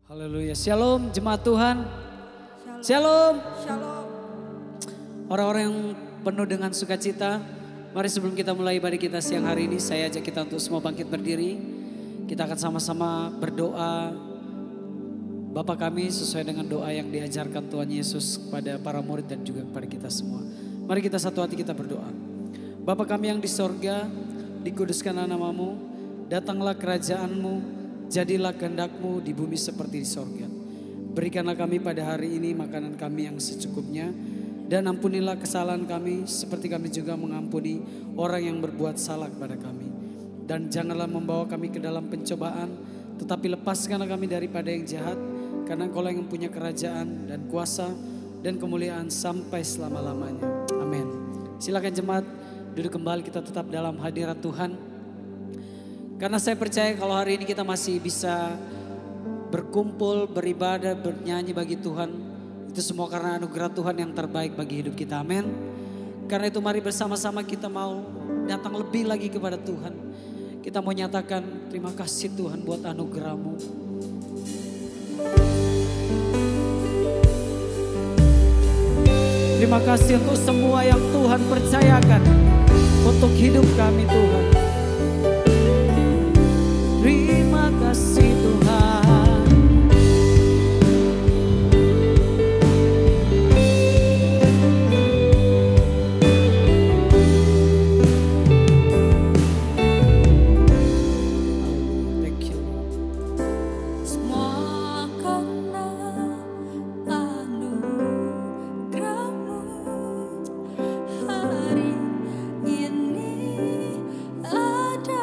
Haleluya. Shalom jemaat Tuhan. Shalom. Shalom. Orang-orang yang penuh dengan sukacita. Mari sebelum kita mulai ibadah kita siang hari ini, saya ajak kita untuk semua bangkit berdiri. Kita akan sama-sama berdoa. Bapa kami sesuai dengan doa yang diajarkan Tuhan Yesus kepada para murid dan juga kepada kita semua. Mari kita satu hati kita berdoa. Bapa kami yang di sorga, dikuduskanlah namamu, datanglah kerajaanmu, jadilah kehendak-Mu di bumi seperti di sorga. Berikanlah kami pada hari ini makanan kami yang secukupnya. Dan ampunilah kesalahan kami seperti kami juga mengampuni orang yang berbuat salah kepada kami. Dan janganlah membawa kami ke dalam pencobaan, tetapi lepaskanlah kami daripada yang jahat. Karena Engkau yang punya kerajaan dan kuasa dan kemuliaan sampai selama-lamanya. Amin. Silakan jemaat duduk kembali, kita tetap dalam hadirat Tuhan. Karena saya percaya kalau hari ini kita masih bisa berkumpul, beribadah, bernyanyi bagi Tuhan. Itu semua karena anugerah Tuhan yang terbaik bagi hidup kita. Amin. Karena itu mari bersama-sama kita mau datang lebih lagi kepada Tuhan. Kita mau nyatakan terima kasih Tuhan buat anugerah-Mu. Terima kasih untuk semua yang Tuhan percayakan untuk hidup kami Tuhan. Terima kasih Tuhan. Thank you. Semua karena anugerah-Mu hari ini ada.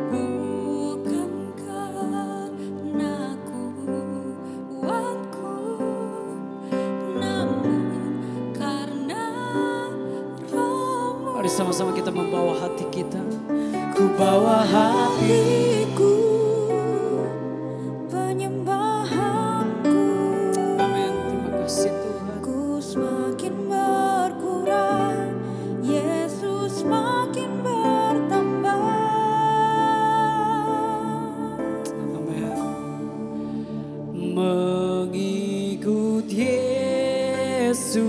Bukan karena kuatku, namun karena Roh-Mu. Mari sama-sama kita membawa hati kita. Ku bawa Hatiku, penyembahanku, Amin. Terima kasih Tuhan. ku semakin berkurang, Yesus semakin bertambah. Amin. Mengikut Yesus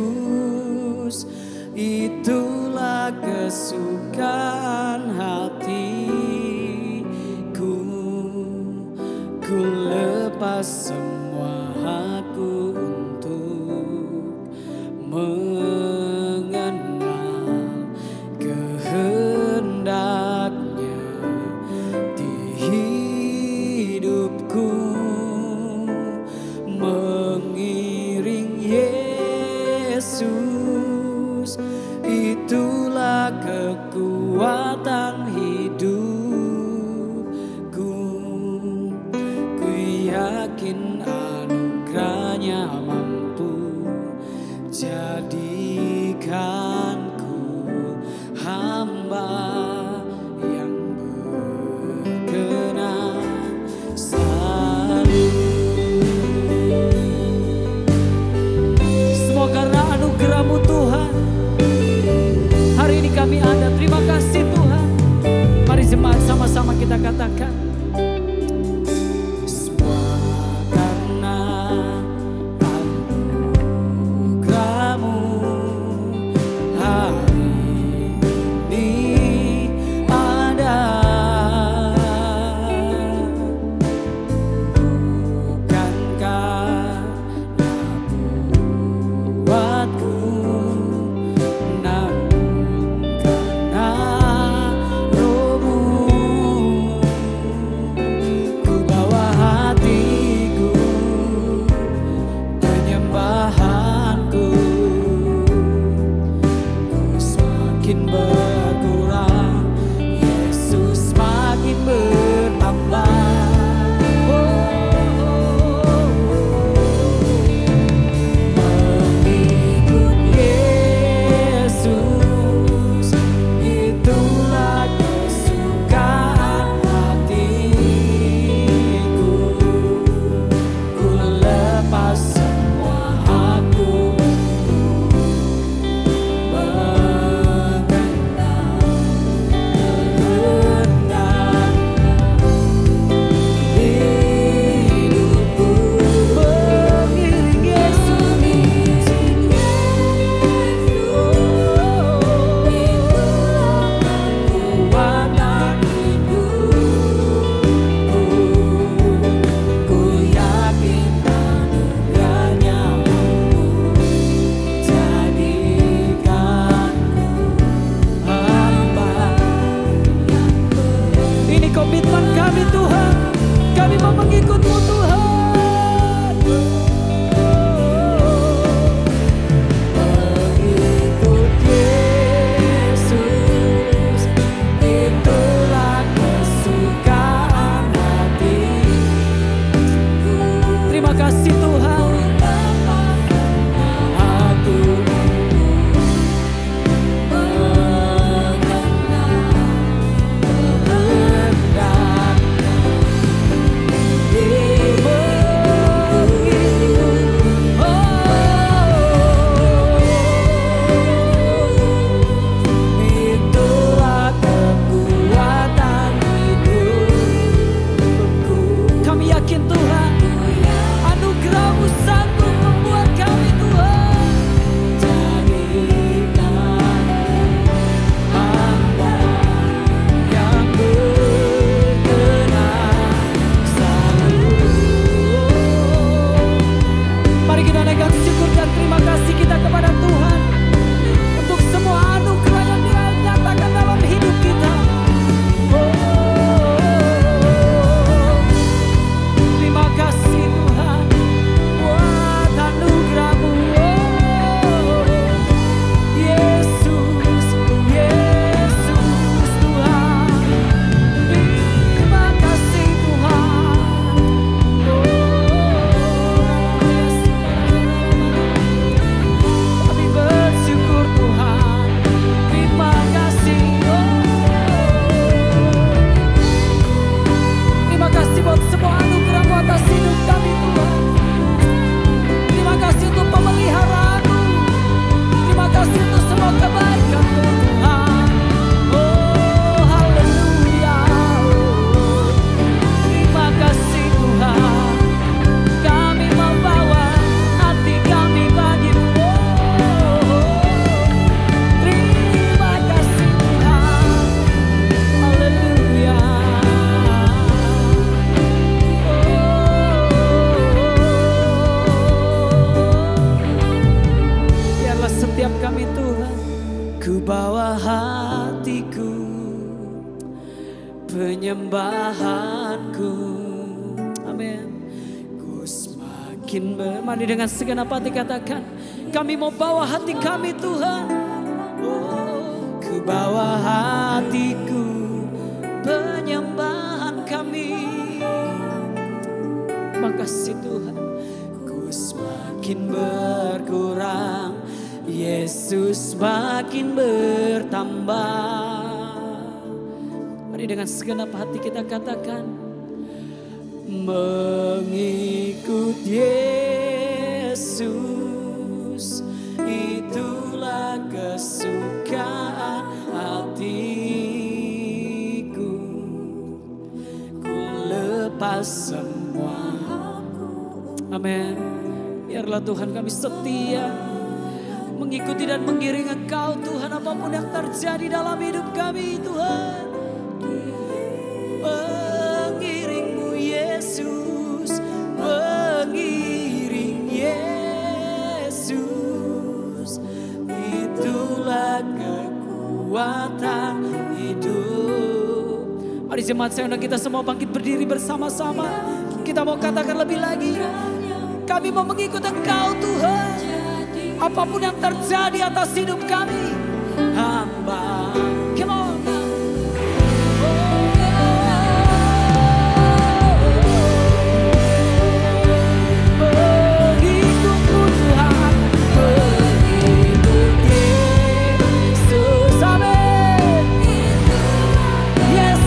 itulah kesukaan hatiku. Ku lepas semua hakku untuk mengenal kehendaknya di hidupku. Mengiring Yesus itulah kekuatan hidupku. Ku yakin anugerahnya mampu jadikanku hamba yang berkenan selalu. Semua karena anugerah-Mu Tuhan. Hari ini kami ada, terima kasih Tuhan. setiap kami Tuhan. Ku bawa hatiku, penyembahanku. Amin. Ku semakin mari dengan segenap hati katakan, kami mau bawa hati kami Tuhan. Oh, ku bawa hatiku, penyembahan kami. Makasih Tuhan. Ku semakin berkurang, Yesus makin bertambah. Mari dengan segenap hati kita katakan, mengikut Yesus itulah kesukaan hatiku. Ku lepas semua. Amin. Biarlah Tuhan kami setia mengikuti dan mengiring Engkau Tuhan, apapun yang terjadi dalam hidup kami Tuhan. Mengiringmu Yesus, mengiring Yesus, itulah kekuatan hidup. Mari jemaat saya undang kita semua bangkit berdiri bersama-sama. Kita mau katakan lebih lagi, kami mau mengikut Engkau Tuhan. Apapun yang terjadi atas hidup kami, hamba. Come on. Mengikutmu Tuhan, mengikut Yesus. Amin. Yes.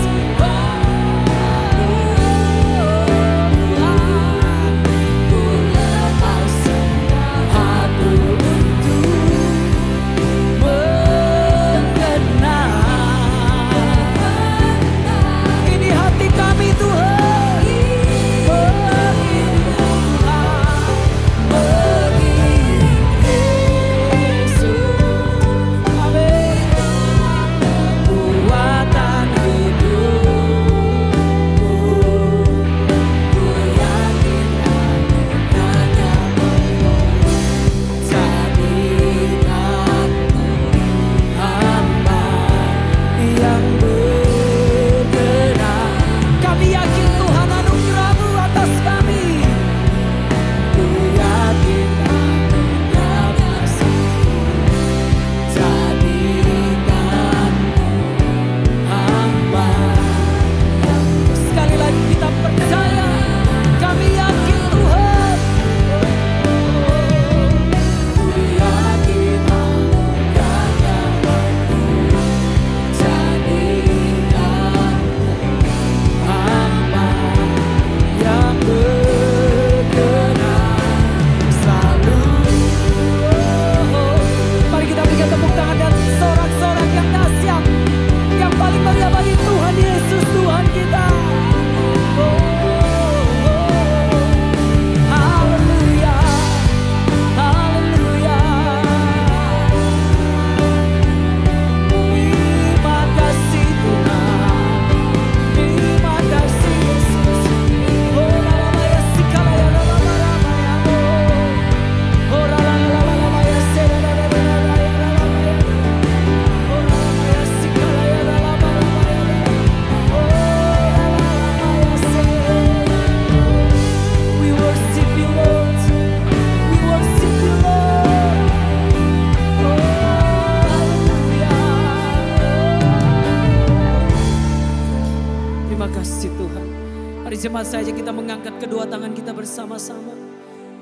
Jemaat saja kita mengangkat kedua tangan kita bersama-sama.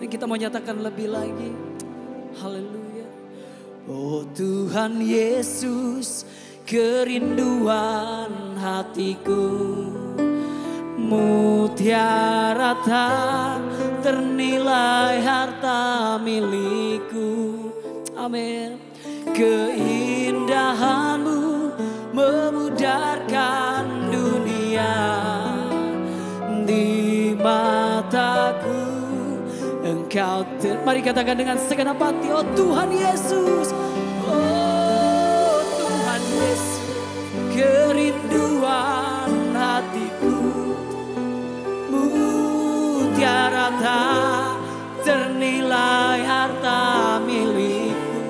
Dan kita mau nyatakan lebih lagi. Haleluya. Oh Tuhan Yesus, kerinduan hatiku. Mutiara tak ternilai harta milikku. Amin. Keindahanmu memudarkan dunia. Di mataku Engkau mari katakan dengan segenap hati, oh Tuhan Yesus, oh Tuhan Yesus, kerinduan hatiku, mutiara tak ternilai harta milikku.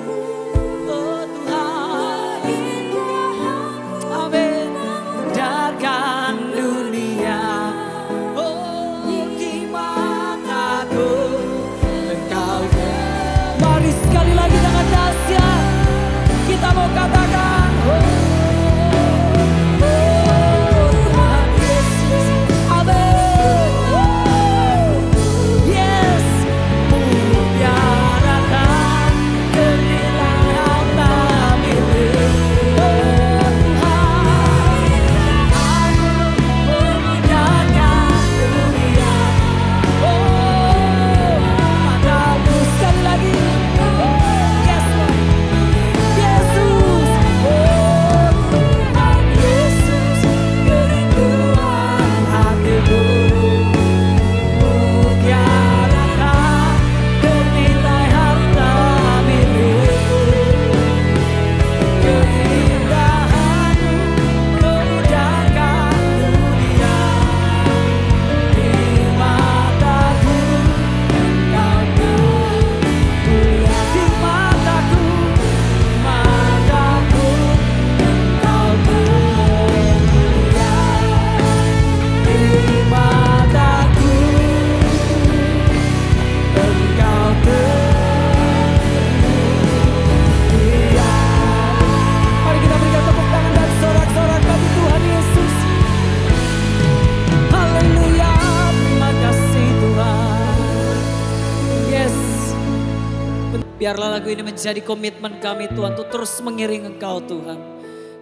Biarlah lagu ini menjadi komitmen kami Tuhan untuk terus mengiring Engkau Tuhan.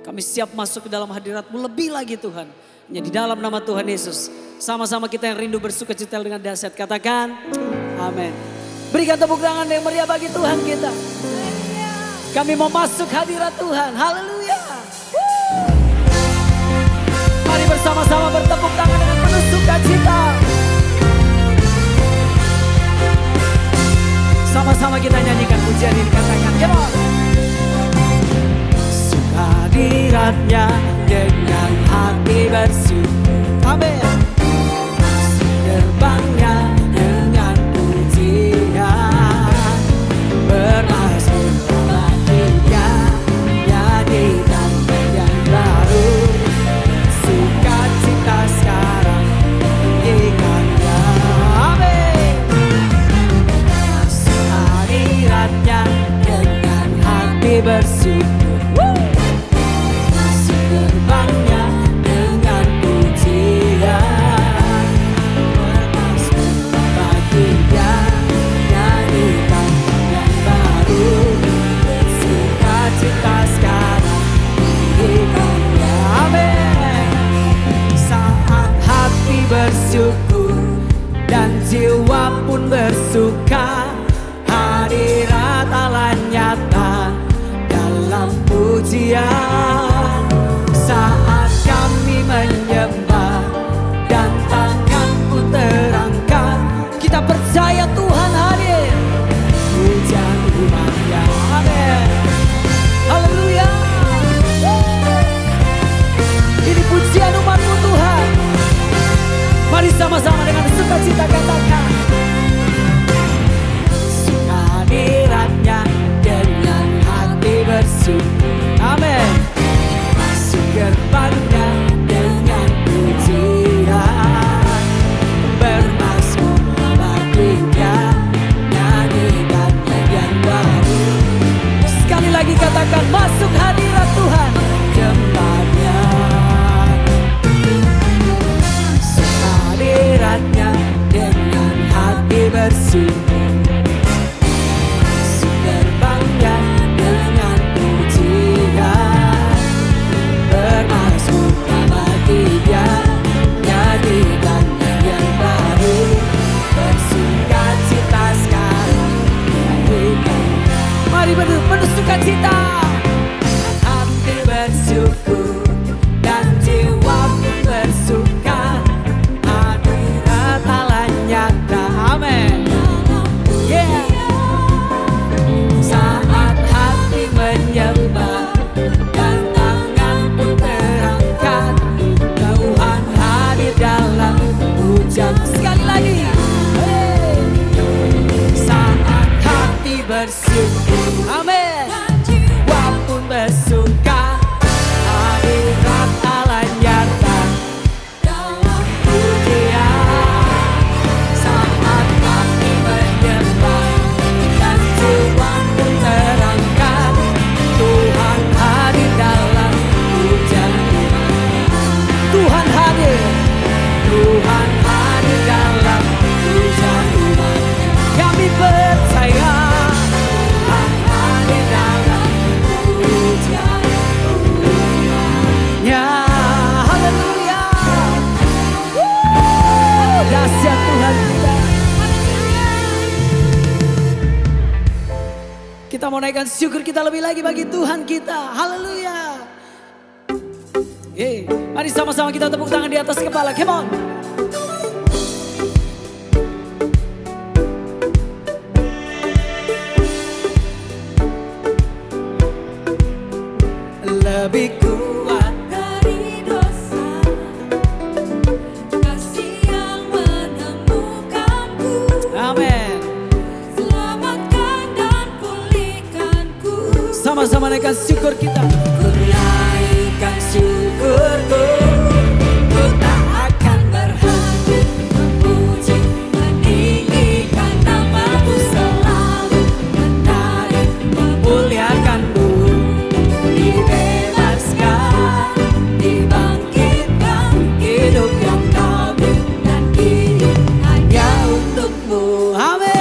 Kami siap masuk ke dalam hadirat-Mu lebih lagi Tuhan. Hanya di dalam nama Tuhan Yesus. Sama-sama kita yang rindu bersuka cita dengan dahsyat. Katakan amin. Berikan tepuk tangan yang meriah bagi Tuhan kita. Kami mau masuk hadirat Tuhan. Haleluya. Mari bersama-sama bertepuk tangan dengan penuh sukacita. Sama-sama kita nyanyikan pujian ini, katakan, come on. Hadiratnya dengan hati bersyukur. Amin. Gerbangnya dengan pujian, bermasmur bagi Dia, nyanyikan yang baru, sukacita sekarang ikannya. Amin. Hadiratnya dengan hati bersyukur. Gerbangnya dengan pujian, bermasmur bagi Dia, nyanyikan yang baru, sukacita sekarang hidupnya. Amin. Saat hati bersyukur dan jiwa pun bersuka, hadirat Allah nyata dalam pujian. Saat kami menyembah dan tangan pun terangkat, kita percaya Tuhan hadir. Pujian umatnya. Amin. Haleluya. Ini pujian umat-Mu Tuhan. Mari sama-sama dengan sukacita katakan. Hadiratnya dengan hati bersyukur. Amin. Masuk gerbangnya dengan pujian, bermasmur bagi Dia, nyanyikan yang baru. Sekali lagi katakan, masuk hadirat Tuhan, jemaatnya. Masuk hadiratnya dengan hati bersyukur. Mari penuh sukacita, hati bersyukur dan jiwa pun bersuka, hadirat Allah nyata. Amin. Yeah. Saat hati menyembah dan tangan pun terangkat, Tuhan hadir dalam pujian. Sekali lagi. Hey. Saat hati bersyukur, amin, walaupun bersuka, hadirat Allah nyata dalam pujian. Saat hati menyembah dan jiwa pun terangkat, Tuhan hadir dalam pujian. Tuhan hadir, Tuhan hadir dalam pujian umat. Kami percaya dahsyat Tuhan kita. Kita mau naikkan syukur kita lebih lagi bagi Tuhan kita. Haleluya. Mari sama-sama kita tepuk tangan di atas kepala. Come on. Lebih kuat dari dosa, kasih yang menemukanku. Amin. Selamatkan dan pulihkanku. Sama-sama naikkan syukur kita. Ku naikkan syukurku, ku tak akan berhenti memuji, meninggikan nama-Mu selalu, menarik, memuliakan-Mu. Dibebaskan, dibangkitkan, hidup yang baru dan kini hanya untuk-Mu. Amin.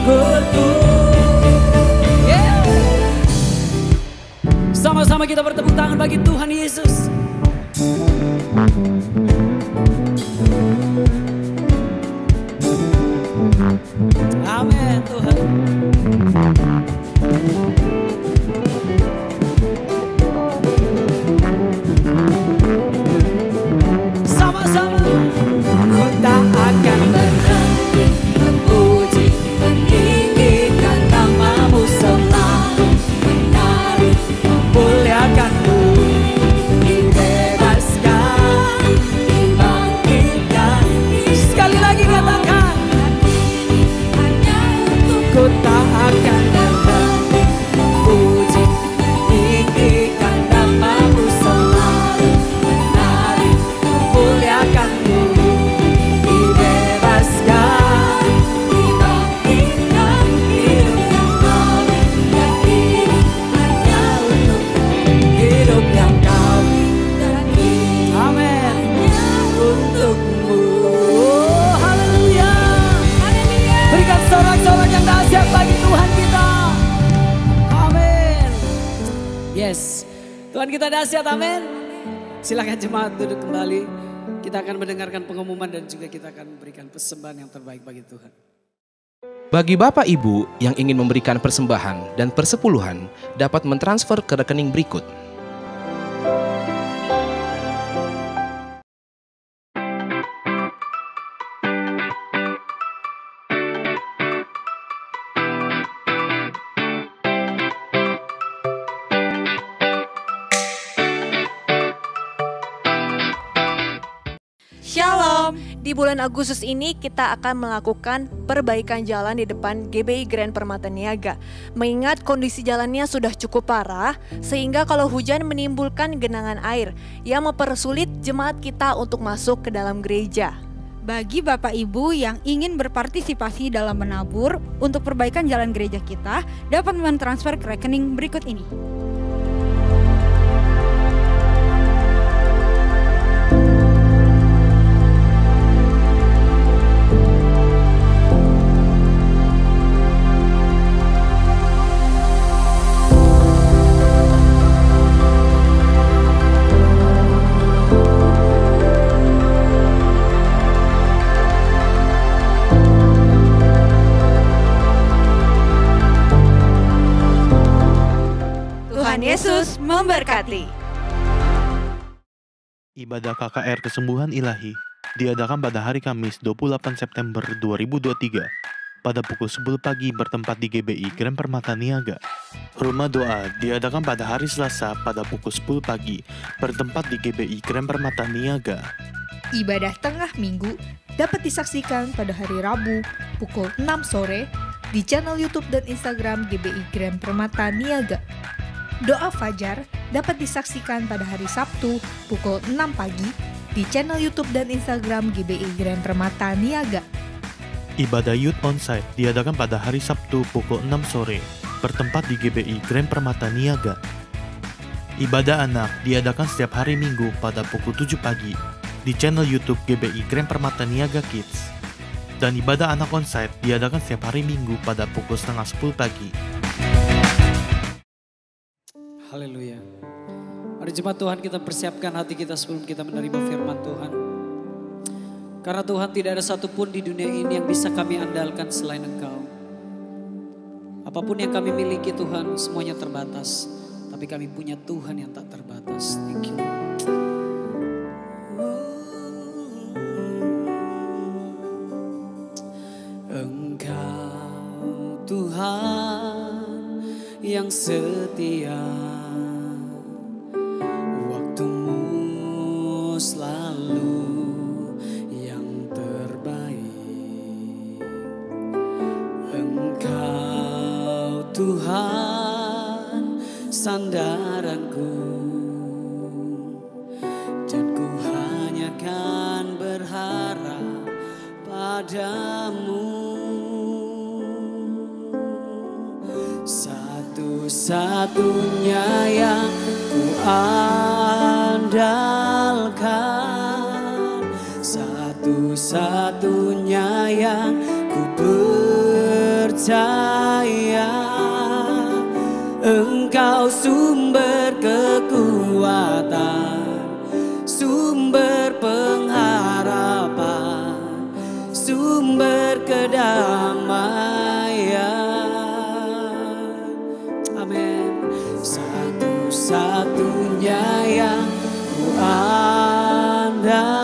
Yeah. Sama-sama kita bertepuk tangan bagi Tuhan Yesus. Amin Tuhan. Sama-sama. Ku tak akan berhenti memuji, meninggikan namamu selalu, menari, memuliakanmu, dibebaskan, dibangkitkan. Sekali lagi katakan, ku tak akan berhenti memuji, meninggikan namamu selalu, menari, memuliakanmu, dibebaskan, dibangkitkan. Hidup yang kau dan ini hanya untukmu, hidup yang kau dan ini hanya untukmu. Oh, haleluya. Berikan sorak-sorak yang dahsyat bagi Tuhan kita. Amin. Yes, Tuhan kita dahsyat, amin. Silakan jemaat duduk kembali. Kita akan mendengarkan pengumuman dan juga kita akan memberikan persembahan yang terbaik bagi Tuhan. Bagi Bapak Ibu yang ingin memberikan persembahan dan persepuluhan dapat mentransfer ke rekening berikut. Shalom, di bulan Agustus ini kita akan melakukan perbaikan jalan di depan GBI Grand Permata Niaga. Mengingat kondisi jalannya sudah cukup parah, sehingga kalau hujan menimbulkan genangan air yang mempersulit jemaat kita untuk masuk ke dalam gereja. Bagi Bapak Ibu yang ingin berpartisipasi dalam menabur untuk perbaikan jalan gereja kita, dapat mentransfer ke rekening berikut ini. Tuhan Yesus memberkati. Ibadah KKR Kesembuhan Ilahi diadakan pada hari Kamis 28 September 2023 pada pukul 10 pagi bertempat di GBI Grand Permata Niaga. Rumah doa diadakan pada hari Selasa pada pukul 10 pagi bertempat di GBI Grand Permata Niaga. Ibadah tengah minggu dapat disaksikan pada hari Rabu pukul 6 sore di channel YouTube dan Instagram GBI Grand Permata Niaga. Doa Fajar dapat disaksikan pada hari Sabtu pukul 6 pagi di channel YouTube dan Instagram GBI Grand Permata Niaga. Ibadah Youth Onsite diadakan pada hari Sabtu pukul 6 sore bertempat di GBI Grand Permata Niaga. Ibadah anak diadakan setiap hari Minggu pada pukul 7 pagi di channel YouTube GBI Grand Permata Niaga Kids. Dan ibadah anak onsite diadakan setiap hari Minggu pada pukul 9:30 pagi. Haleluya. Mari jemaat Tuhan kita persiapkan hati kita sebelum kita menerima firman Tuhan. Karena Tuhan tidak ada satupun di dunia ini yang bisa kami andalkan selain Engkau. Apapun yang kami miliki Tuhan semuanya terbatas. Tapi kami punya Tuhan yang tak terbatas. Thank you. Engkau Tuhan yang setia, waktumu selalu yang terbaik. Engkau Tuhan sandaranku, dan ku hanya kan berharap padamu. Satu-satunya yang ku andalkan, satu-satunya yang ku percaya. percaya Engkau sumber kekuatan, sumber pengharapan, sumber kedamaian. Amin. Satu-satunya yang ku andalkan,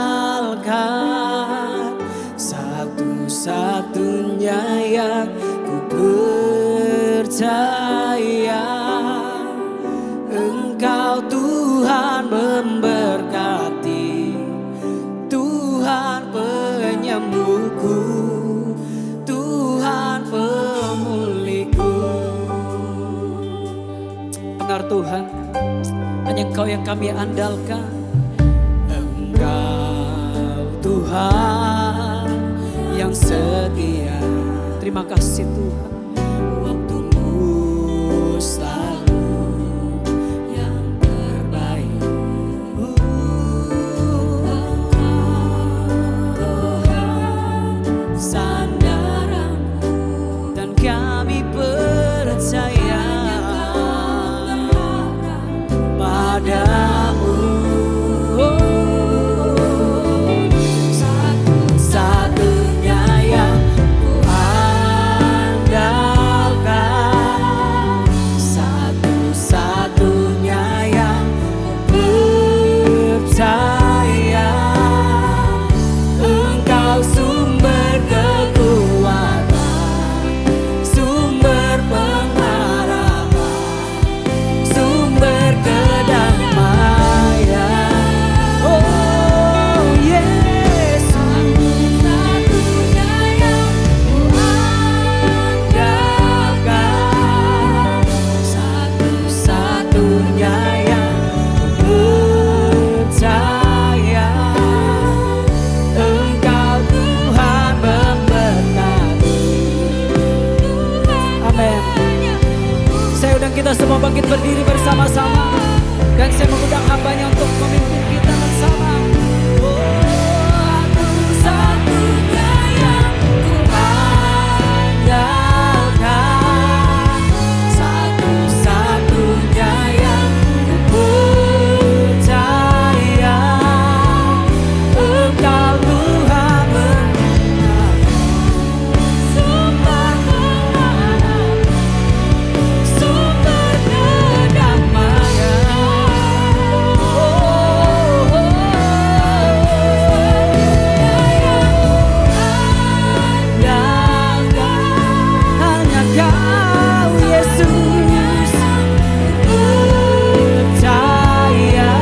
satu-satunya yang ku percaya. Engkau Tuhan memberkati, Tuhan penyembuhku, Tuhan pemulihku. Benar Tuhan, hanya Engkau yang kami andalkan. Engkau Tuhan yang setia. Terima kasih Tuhan. Waktumu selalu yang terbaik. Tuhan sandaranku, dan kami percaya padamu. Satu-satunya yang ku andalkan, satu-satunya yang ku percaya. Engkau sumber kekuatan, sumber pengharapan, sumber kedamaian. Oh Yesus, satu-satunya yang ku andalkan, satu-satunya yang ku percaya. Engkau Tuhan memberkati. Amin. Saya undang kita semua bangkit berdiri bersama-sama, dan saya mengundang hambanya untuk memimpin kita bersama. Satu-satunya yang ku andalkan, satu-satunya yang ku percaya. Engkau Tuhan memberkati, sumber pengharapan, sumber kedamaian. Hanya Kau Yesus percaya.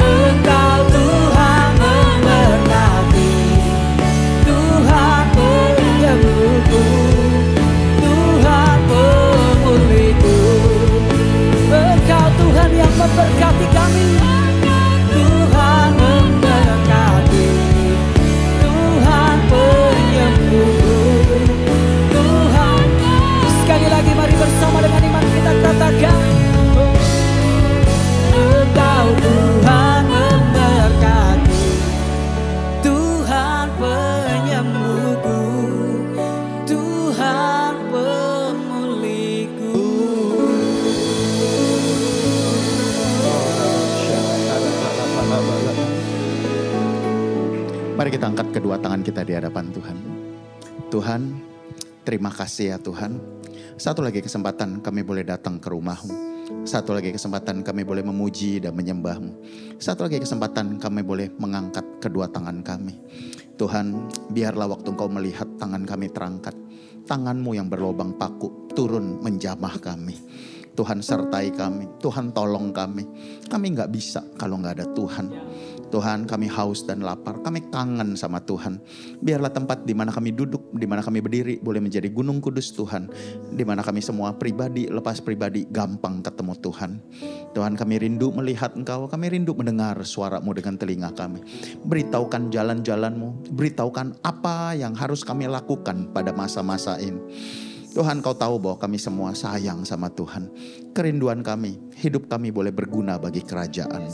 Engkau Tuhan memberkati, Tuhan penyembuhku, Tuhan pemulihku. Engkau Tuhan yang memberkati kami, Tuhan memberkati, Tuhan penyembuhku, Tuhan. Sekali lagi mari bersama dengan iman kita katakan, Engkau Tuhan memberkati, Tuhan penyembuhku, Tuhan pemulihku. Mari kita angkat kedua tangan kita di hadapan Tuhan. Tuhan, terima kasih ya Tuhan. Satu lagi kesempatan kami boleh datang ke rumah-Mu. Satu lagi kesempatan kami boleh memuji dan menyembah-Mu. Satu lagi kesempatan kami boleh mengangkat kedua tangan kami. Tuhan, biarlah waktu Engkau melihat tangan kami terangkat, tangan-Mu yang berlobang paku turun menjamah kami. Tuhan sertai kami, Tuhan tolong kami. Kami gak bisa kalau gak ada Tuhan. Tuhan, kami haus dan lapar, kami kangen sama Tuhan. Biarlah tempat di mana kami duduk, di mana kami berdiri boleh menjadi gunung kudus Tuhan. Di mana kami semua pribadi, lepas pribadi gampang ketemu Tuhan. Tuhan, kami rindu melihat Engkau, kami rindu mendengar suara-Mu dengan telinga kami. Beritahukan jalan-jalan-Mu, beritahukan apa yang harus kami lakukan pada masa-masa ini. Tuhan, Kau tahu bahwa kami semua sayang sama Tuhan. Kerinduan kami, hidup kami boleh berguna bagi kerajaan.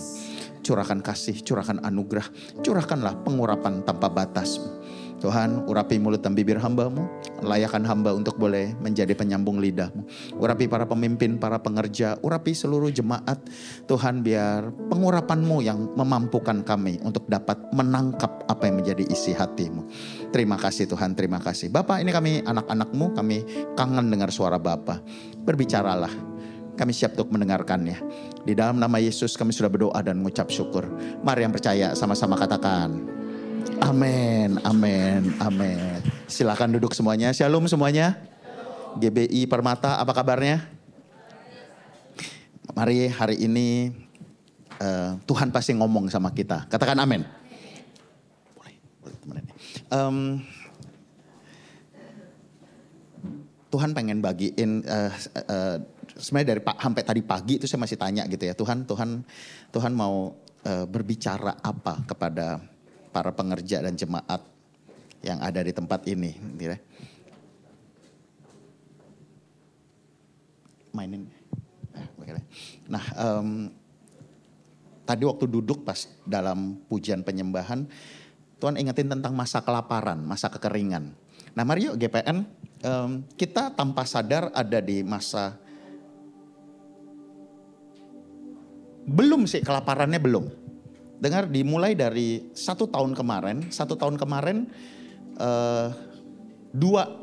Curahkan kasih, curahkan anugerah, curahkanlah pengurapan tanpa batas. Tuhan, urapi mulut dan bibir hamba-Mu, layakan hamba untuk boleh menjadi penyambung lidah-Mu. Urapi para pemimpin, para pengerja, urapi seluruh jemaat. Tuhan, biar pengurapan-Mu yang memampukan kami untuk dapat menangkap apa yang menjadi isi hati-Mu. Terima kasih Tuhan, terima kasih. Bapak, ini kami anak-anak-Mu, kami kangen dengar suara Bapak. Berbicaralah, kami siap untuk mendengarkannya. Di dalam nama Yesus kami sudah berdoa dan mengucap syukur. Mari yang percaya sama-sama katakan. Amin, amin, amin. Silakan duduk semuanya. Shalom semuanya. GBI Permata, apa kabarnya? Mari hari ini Tuhan pasti ngomong sama kita. Katakan amin. Boleh teman ini. Tuhan pengen bagiin. Sebenarnya dari sampai tadi pagi itu saya masih tanya gitu ya. Tuhan mau berbicara apa kepada para pengerja dan jemaat yang ada di tempat ini. Mainin. Nah, tadi waktu duduk pas dalam pujian penyembahan, Tuhan ingetin tentang masa kelaparan, masa kekeringan. Nah mari yuk GPN, kita tanpa sadar ada di masa, belum sih kelaparannya belum. Dengar, dimulai dari 1 tahun kemarin, 2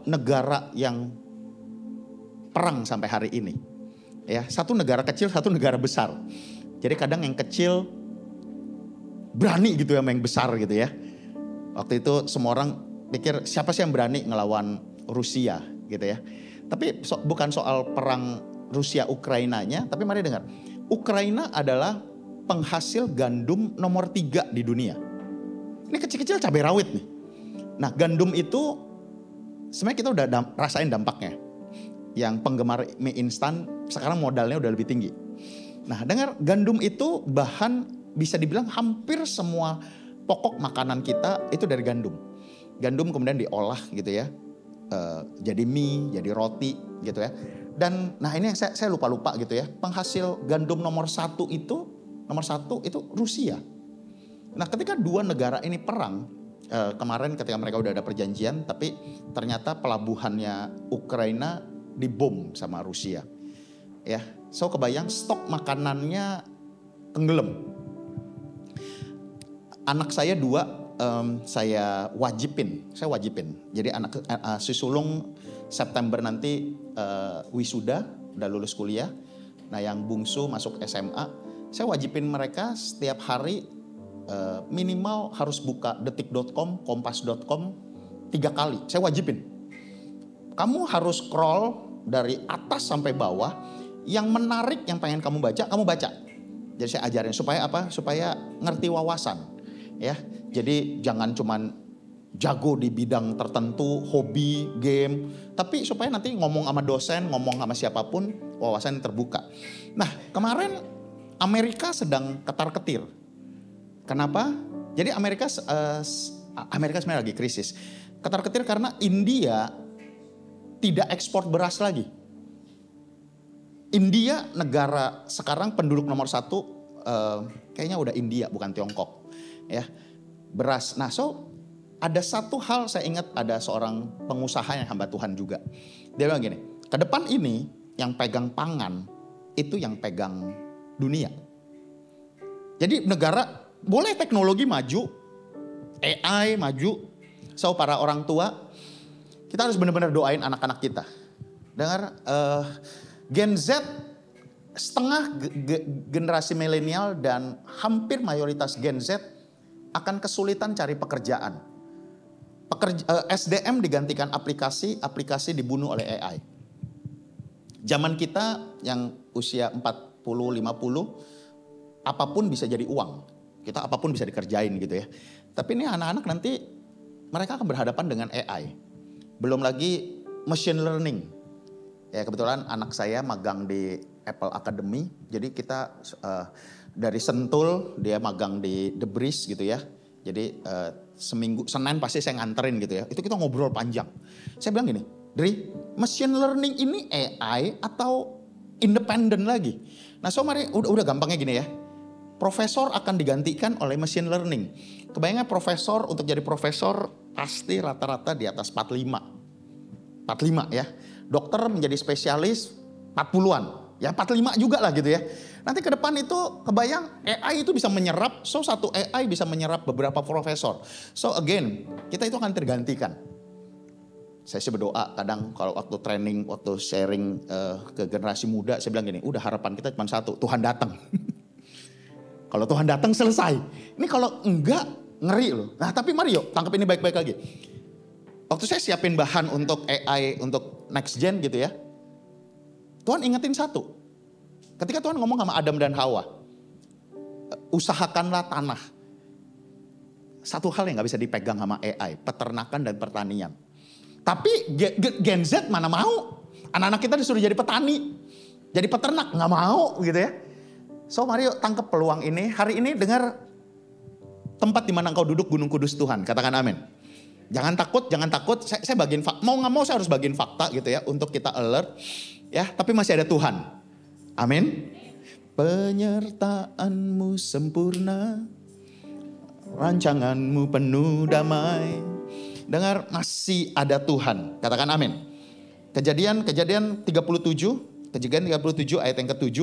negara yang perang sampai hari ini. Ya, 1 negara kecil, 1 negara besar. Jadi kadang yang kecil berani gitu ya sama yang besar gitu ya. Waktu itu semua orang pikir siapa sih yang berani ngelawan Rusia gitu ya. Tapi bukan soal perang Rusia Ukrainanya, tapi mari dengar. Ukraina adalah penghasil gandum nomor 3 di dunia. Ini kecil-kecil cabai rawit nih. Nah gandum itu sebenarnya kita udah rasain dampaknya. Yang penggemar mie instan sekarang modalnya udah lebih tinggi. Nah dengar, gandum itu bahan bisa dibilang hampir semua pokok makanan kita itu dari gandum. Gandum kemudian diolah gitu ya. Jadi mie, jadi roti gitu ya. Dan nah ini yang saya lupa gitu ya. Penghasil gandum nomor 1 itu Rusia. Nah ketika 2 negara ini perang, kemarin ketika mereka udah ada perjanjian, tapi ternyata pelabuhannya Ukraina dibom sama Rusia. Ya, so kebayang stok makanannya tenggelam. Anak saya 2, saya wajibin. Jadi si sulung September nanti wisuda, udah lulus kuliah. Nah yang bungsu masuk SMA. Saya wajibin mereka setiap hari minimal harus buka detik.com, kompas.com 3 kali. Saya wajibin. Kamu harus scroll dari atas sampai bawah. Yang menarik yang pengen kamu baca, kamu baca. Jadi saya ajarin supaya apa? Supaya ngerti wawasan. Ya, jadi jangan cuman jago di bidang tertentu, hobi, game. Tapi supaya nanti ngomong sama dosen, ngomong sama siapapun, wawasan terbuka. Nah kemarin Amerika sedang ketar-ketir. Kenapa? Jadi Amerika sebenarnya lagi krisis. Ketar-ketir karena India tidak ekspor beras lagi. India negara sekarang penduduk nomor 1 kayaknya udah India bukan Tiongkok. Ya, beras. Nah ada satu hal saya ingat, ada seorang pengusaha yang hamba Tuhan juga. Dia bilang gini, ke depan ini yang pegang pangan itu yang pegang dunia. Jadi negara boleh teknologi maju, AI maju. So para orang tua, kita harus benar-benar doain anak-anak kita. Dengar, Gen Z setengah generasi milenial dan hampir mayoritas Gen Z akan kesulitan cari pekerjaan. SDM digantikan aplikasi dibunuh oleh AI. Zaman kita yang usia 40-50, apapun bisa jadi uang. Kita apapun bisa dikerjain gitu ya. Tapi ini anak-anak nanti mereka akan berhadapan dengan AI. Belum lagi machine learning. Ya kebetulan anak saya magang di Apple Academy. Jadi kita dari Sentul, dia magang di The Breeze gitu ya. Jadi seminggu, Senin pasti saya nganterin gitu ya. Itu kita ngobrol panjang. Saya bilang gini, Dri, machine learning ini AI atau independen lagi? Nah so mari, udah gampangnya gini ya. Profesor akan digantikan oleh machine learning. Kebayangnya profesor, untuk jadi profesor pasti rata-rata di atas 45. 45 ya. Dokter menjadi spesialis 40-an. Ya 45 juga lah gitu ya. Nanti ke depan itu kebayang AI itu bisa menyerap. So satu AI bisa menyerap beberapa profesor. So again kita itu akan tergantikan. Saya sih berdoa kadang kalau waktu training, waktu sharing ke generasi muda. Saya bilang gini, udah harapan kita cuma satu, Tuhan datang. Kalau Tuhan datang selesai. Ini kalau enggak ngeri loh. Nah tapi mari yuk tangkap ini baik-baik lagi. Waktu saya siapin bahan untuk AI, untuk next gen gitu ya. Tuhan ingetin satu. Ketika Tuhan ngomong sama Adam dan Hawa. Usahakanlah tanah. Satu hal yang gak bisa dipegang sama AI. Peternakan dan pertanian. Tapi Gen Z mana mau. Anak-anak kita disuruh jadi petani. Jadi peternak gak mau gitu ya. So mari yuk tangkap peluang ini. Hari ini dengar tempat di mana engkau duduk Gunung Kudus Tuhan. Katakan amin. Jangan takut, jangan takut. Saya bagiin fakta. Mau gak mau saya harus bagiin fakta gitu ya. Untuk kita alert. Ya, tapi masih ada Tuhan. Amin. Penyertaanmu sempurna. Rancanganmu penuh damai. Dengar masih ada Tuhan. Katakan amin. Kejadian 37. Kejadian 37 ayat yang ke-7.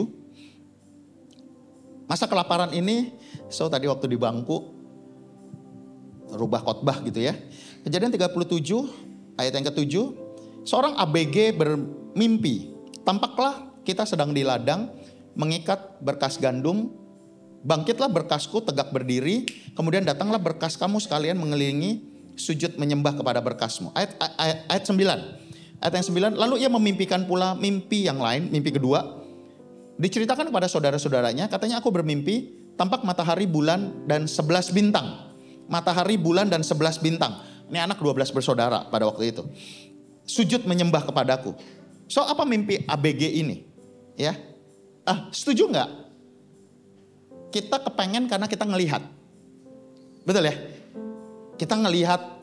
Masa kelaparan ini, so tadi waktu di bangku, rubah khotbah gitu ya. Kejadian 37 ayat yang ke-7, seorang ABG bermimpi, tampaklah kita sedang di ladang, mengikat berkas gandum, bangkitlah berkasku tegak berdiri, kemudian datanglah berkas kamu sekalian mengelilingi, sujud menyembah kepada berkasmu. Ayat 9, ayat yang 9, lalu ia memimpikan pula mimpi yang lain, mimpi kedua, diceritakan kepada saudara-saudaranya, katanya aku bermimpi, tampak matahari, bulan, dan 11 bintang. Matahari, bulan, dan 11 bintang. Ini anak 12 bersaudara pada waktu itu. Sujud menyembah kepadaku. So apa mimpi ABG ini? Ya, setuju nggak? Kita kepengen karena kita ngelihat. Betul ya? Kita ngelihat,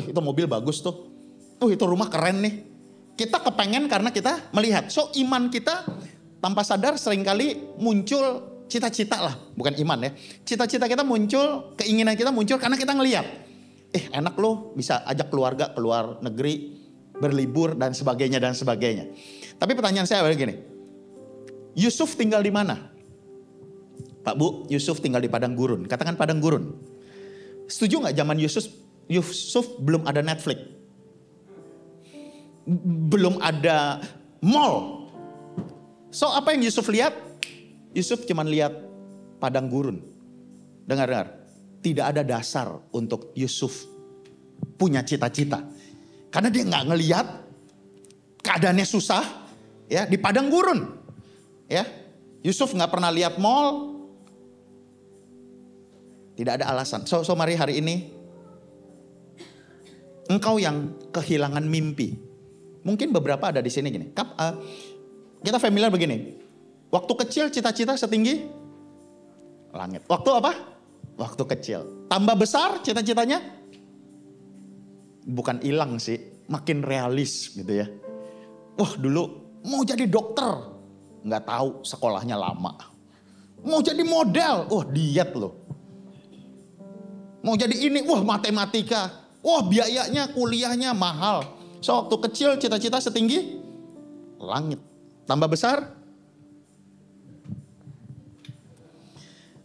itu mobil bagus tuh. Itu rumah keren nih. Kita kepengen karena kita melihat. So iman kita tanpa sadar seringkali muncul cita-cita lah. Bukan iman ya. Cita-cita kita muncul, keinginan kita muncul karena kita ngelihat. Enak loh bisa ajak keluarga keluar negeri, berlibur dan sebagainya dan sebagainya. Tapi pertanyaan saya adalah gini. Yusuf tinggal di mana? Pak Bu, Yusuf tinggal di padang gurun. Katakan padang gurun. Setuju gak zaman Yusuf belum ada Netflix? Belum ada mall. So apa yang Yusuf lihat? Yusuf cuma lihat padang gurun. Dengar. Tidak ada dasar untuk Yusuf punya cita-cita. Karena dia gak ngelihat keadaannya susah ya di padang gurun. Ya, Yusuf gak pernah lihat mall. Tidak ada alasan. So mari hari ini engkau yang kehilangan mimpi. Mungkin beberapa ada di sini gini. Kita familiar begini. Waktu kecil cita-cita setinggi langit. Waktu apa? Waktu kecil. Tambah besar cita-citanya bukan hilang sih, makin realis gitu ya. Wah dulu mau jadi dokter, nggak tahu sekolahnya lama. Mau jadi model, diet loh. Mau jadi ini, matematika, biayanya kuliahnya mahal. So waktu kecil cita-cita setinggi langit. Tambah besar.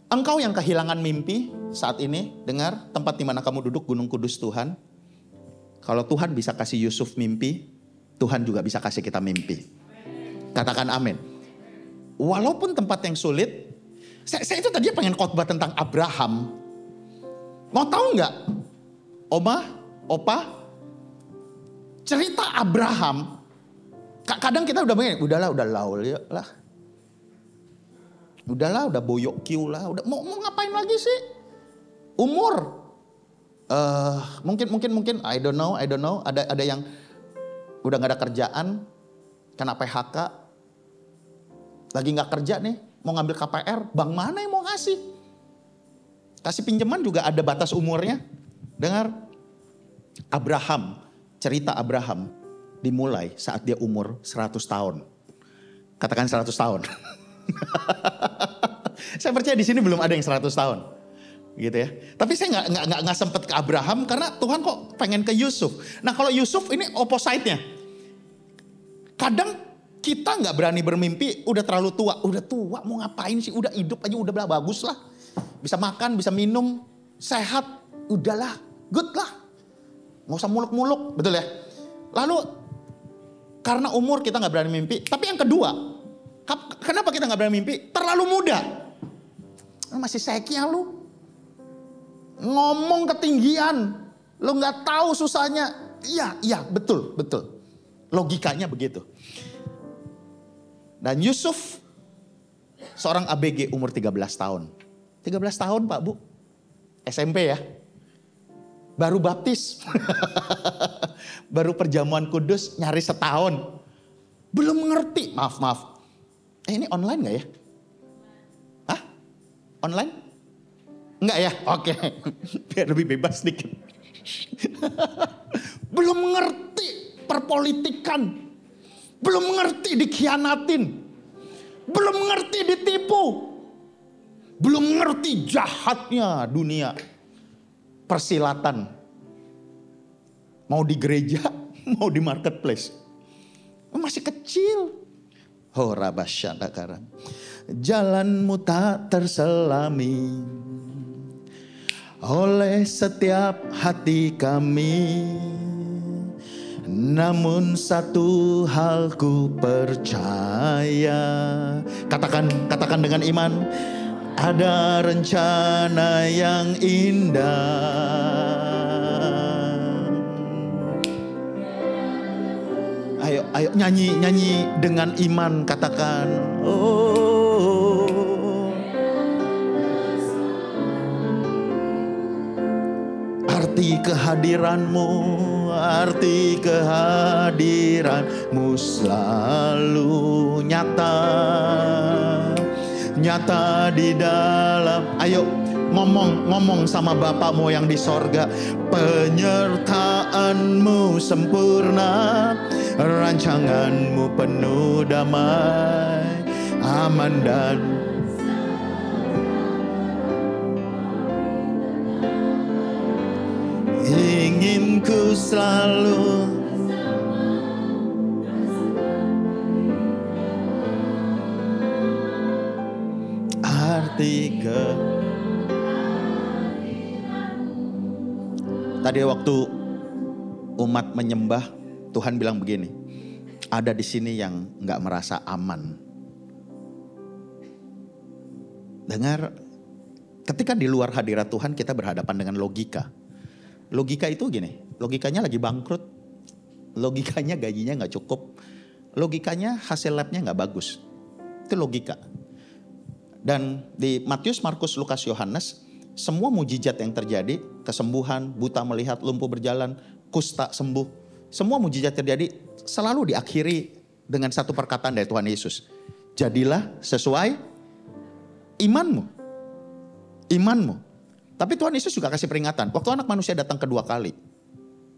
Engkau yang kehilangan mimpi saat ini, dengar tempat di mana kamu duduk Gunung Kudus Tuhan. Kalau Tuhan bisa kasih Yusuf mimpi, Tuhan juga bisa kasih kita mimpi. Katakan amin. Walaupun tempat yang sulit, saya itu tadi pengen khotbah tentang Abraham. Mau tahu nggak, Oma, Opa? Cerita Abraham, kadang kita udah begini, udahlah lah. Udahlah, udah boyok kiu lah, udah mau ngapain lagi sih? Umur, mungkin, I don't know. Ada yang udah nggak ada kerjaan, kena PHK, lagi nggak kerja nih, mau ngambil KPR, bank mana yang mau ngasih? Kasih pinjaman juga ada batas umurnya. Dengar, Abraham. Cerita Abraham dimulai saat dia umur 100 tahun. Katakan 100 tahun. Saya percaya di sini belum ada yang 100 tahun. Gitu ya. Tapi saya nggak sempet ke Abraham karena Tuhan kok pengen ke Yusuf. Nah kalau Yusuf ini opposite-nya. Kadang kita nggak berani bermimpi, udah terlalu tua. Udah tua mau ngapain sih, udah hidup aja udah bagus lah. Bisa makan, bisa minum, sehat, udahlah, good lah. Nggak usah muluk-muluk, betul ya. Lalu karena umur kita nggak berani mimpi. Tapi yang kedua, kenapa kita nggak berani mimpi? Terlalu muda. Masih seknya lu. Ngomong ketinggian. Lu nggak tahu susahnya. Iya, betul. Logikanya begitu. Dan Yusuf, seorang ABG umur 13 tahun. 13 tahun Pak Bu. SMP ya. Baru baptis. Baru perjamuan kudus nyari setahun. Belum mengerti. Maaf. Ini online gak ya? Hah? Online? Enggak ya? Oke. Biar lebih bebas sedikit. Belum mengerti perpolitikan. Belum mengerti dikhianatin. Belum mengerti ditipu. Belum mengerti jahatnya dunia persilatan. Mau di gereja, mau di marketplace. Masih kecil. Horabasyadakaran. Jalanmu tak terselami oleh setiap hati kami. Namun satu hal ku percaya. Katakan dengan iman. Ada rencana yang indah. Ayo nyanyi dengan iman, katakan. Oh. Arti kehadiranmu selalu nyata di dalam. Ayo ngomong sama Bapakmu yang di sorga. Penyertaanmu sempurna, rancanganmu penuh damai, aman dan ingin ku selalu arti ke. Tadi waktu umat menyembah, Tuhan bilang begini, ada di sini yang nggak merasa aman. Dengar, ketika di luar hadirat Tuhan kita berhadapan dengan logika. Logika itu gini, logikanya lagi bangkrut, logikanya gajinya nggak cukup, logikanya hasil labnya nggak bagus. Itu logika. Dan di Matius, Markus, Lukas, Yohanes, semua mujizat yang terjadi, kesembuhan, buta melihat, lumpuh berjalan, kusta sembuh, semua mujizat terjadi selalu diakhiri dengan satu perkataan dari Tuhan Yesus. Jadilah sesuai imanmu. Tapi Tuhan Yesus juga kasih peringatan. Waktu anak manusia datang kedua kali,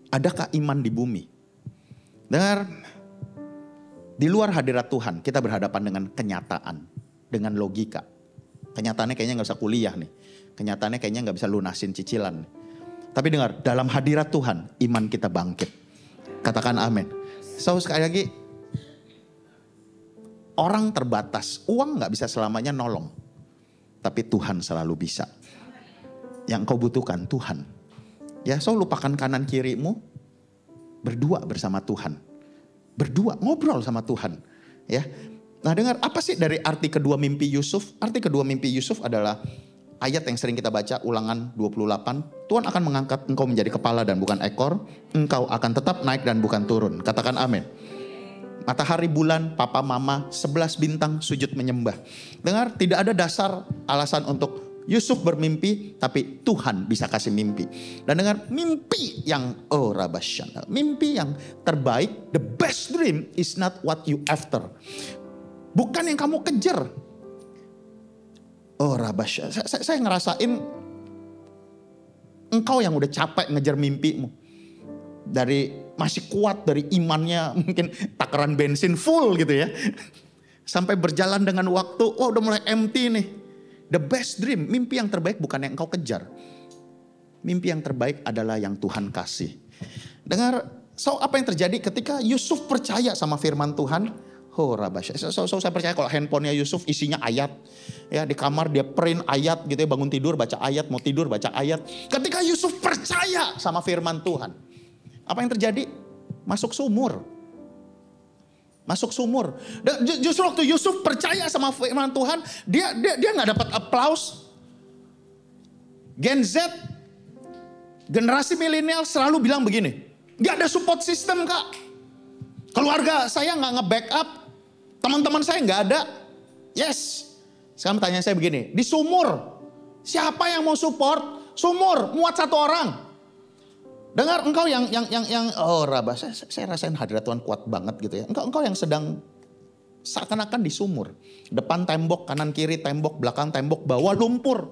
adakah iman di bumi? Dengar, di luar hadirat Tuhan kita berhadapan dengan kenyataan, dengan logika. Kenyataannya kayaknya gak bisa kuliah nih. Kenyataannya kayaknya gak bisa lunasin cicilan nih. Tapi dengar, dalam hadirat Tuhan iman kita bangkit. Katakan amin. So sekali lagi, orang terbatas, uang gak bisa selamanya nolong. Tapi Tuhan selalu bisa. Yang kau butuhkan Tuhan. Ya, so lupakan kanan kirimu. Berdua bersama Tuhan. Berdua, ngobrol sama Tuhan. Ya. Nah dengar, apa sih dari arti kedua mimpi Yusuf? Arti kedua mimpi Yusuf adalah ayat yang sering kita baca, Ulangan 28. Tuhan akan mengangkat engkau menjadi kepala dan bukan ekor. Engkau akan tetap naik dan bukan turun. Katakan amin. Matahari, bulan, papa, mama, 11 bintang sujud menyembah. Dengar, tidak ada dasar alasan untuk Yusuf bermimpi, tapi Tuhan bisa kasih mimpi. Dan dengar, mimpi yang mimpi yang terbaik, the best dream is not what you after. Bukan yang kamu kejar. Saya ngerasain engkau yang udah capek ngejar mimpimu. Dari masih kuat dari imannya, mungkin takaran bensin full gitu ya. Sampai berjalan dengan waktu, udah mulai empty nih. The best dream, mimpi yang terbaik bukan yang engkau kejar. Mimpi yang terbaik adalah yang Tuhan kasih. Dengar, apa yang terjadi ketika Yusuf percaya sama firman Tuhan? Saya percaya kalau handphonenya Yusuf isinya ayat. Ya, di kamar dia print ayat gitu ya, bangun tidur baca ayat, mau tidur baca ayat. Ketika Yusuf percaya sama firman Tuhan, apa yang terjadi? Masuk sumur. Masuk sumur. Dan justru waktu Yusuf percaya sama firman Tuhan, dia nggak dapat aplaus. Gen Z, generasi milenial selalu bilang begini, nggak ada support system kak. Keluarga saya nggak nge-backup, teman-teman saya nggak ada. Yes. Sekarang tanya saya begini, di sumur siapa yang mau support? Sumur muat 1 orang. Dengar, engkau yang Rabah, saya rasain hadirat Tuhan kuat banget gitu ya. Engkau yang sedang seakan-akan di sumur. Depan tembok, kanan kiri tembok, belakang tembok, bawah lumpur.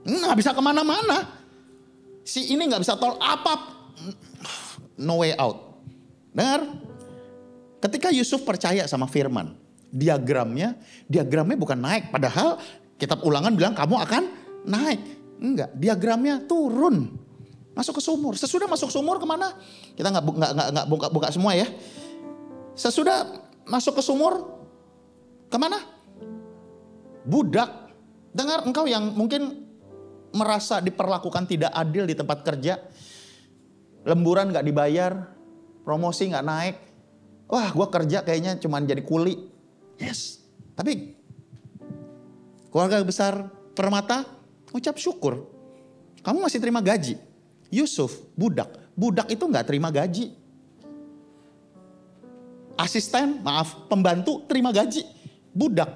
Nggak bisa kemana-mana. Si ini nggak bisa tol apa. No way out. Dengar, ketika Yusuf percaya sama firman, diagramnya bukan naik. Padahal kitab Ulangan bilang kamu akan naik. Enggak, diagramnya turun. Masuk ke sumur. Sesudah masuk sumur kemana? Kita nggak buka semua ya. Sesudah masuk ke sumur kemana? Budak. Dengar, engkau yang mungkin merasa diperlakukan tidak adil di tempat kerja, lemburan nggak dibayar, promosi nggak naik. Wah, gue kerja kayaknya cuma jadi kuli. Yes. Tapi keluarga besar Permata ucap syukur. Kamu masih terima gaji. Yusuf, budak. Budak itu gak terima gaji. Asisten, pembantu terima gaji. Budak,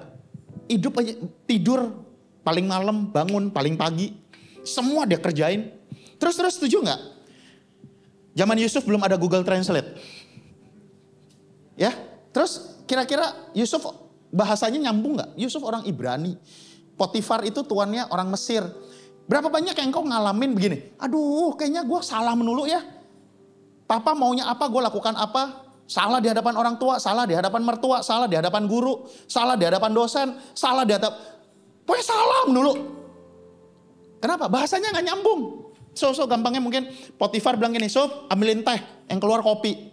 hidup aja, tidur paling malam, bangun paling pagi. Semua dia kerjain. Terus setuju gak? Zaman Yusuf belum ada Google Translate. Ya, terus kira-kira Yusuf bahasanya nyambung gak? Yusuf orang Ibrani. Potifar itu tuannya orang Mesir. Berapa banyak yang engkau ngalamin begini? Aduh, kayaknya gue salah melulu ya. Papa maunya apa, gue lakukan apa. Salah di hadapan orang tua, salah di hadapan mertua, salah di hadapan guru, salah di hadapan dosen, salah di hadapan... Pokoknya salah melulu. Kenapa? Bahasanya gak nyambung. So gampangnya mungkin Potifar bilang gini, Sof ambilin teh, yang keluar kopi.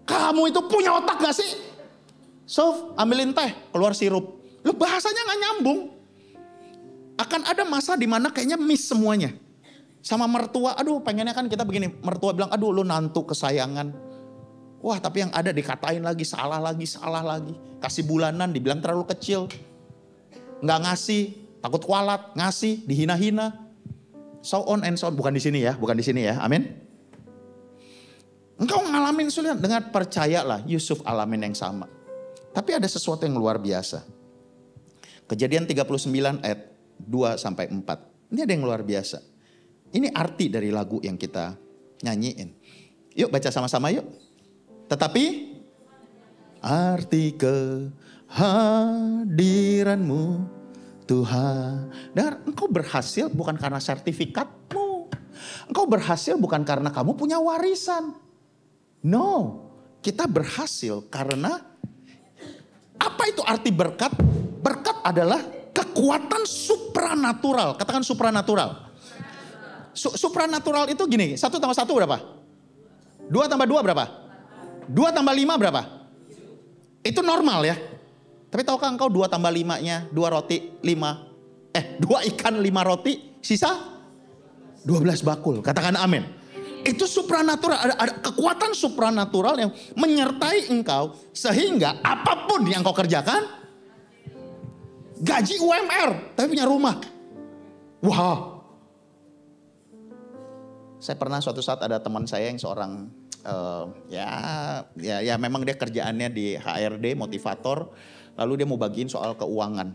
Kamu itu punya otak gak sih? Sof ambilin teh, keluar sirup. Loh, bahasanya gak nyambung. Akan ada masa dimana kayaknya miss semuanya. Sama mertua, aduh pengennya kan kita begini. Mertua bilang, aduh lu nantu kesayangan. Wah tapi yang ada dikatain lagi, salah lagi. Kasih bulanan dibilang terlalu kecil. Nggak ngasih, takut kualat, ngasih, dihina-hina. So on and so on, bukan di sini ya, amin. Engkau ngalamin sulit, dengan percayalah Yusuf alamin yang sama. Tapi ada sesuatu yang luar biasa. Kejadian 39 ayat 2-4. Ini ada yang luar biasa. Ini arti dari lagu yang kita nyanyiin. Yuk baca sama-sama yuk. Tetapi arti kehadiranmu Tuhan. Dan engkau berhasil bukan karena sertifikatmu. Engkau berhasil bukan karena kamu punya warisan. No, kita berhasil karena apa itu arti berkat? Berkat adalah kekuatan supranatural. Katakan supranatural. Supranatural itu gini, 1 tambah 1 berapa? 2 tambah 2 berapa? 2 tambah 5 berapa? Itu normal ya. Tapi tahukah engkau 2 tambah 5-nya, 2 roti, 2 ikan, 5 roti, sisa 12 bakul. Katakan amin. Itu supranatural, ada kekuatan supranatural yang menyertai engkau sehingga apapun yang kau kerjakan, gaji UMR, tapi punya rumah. Wow. Saya pernah suatu saat ada teman saya yang seorang ya memang dia kerjaannya di HRD, motivator. Lalu dia mau bagiin soal keuangan.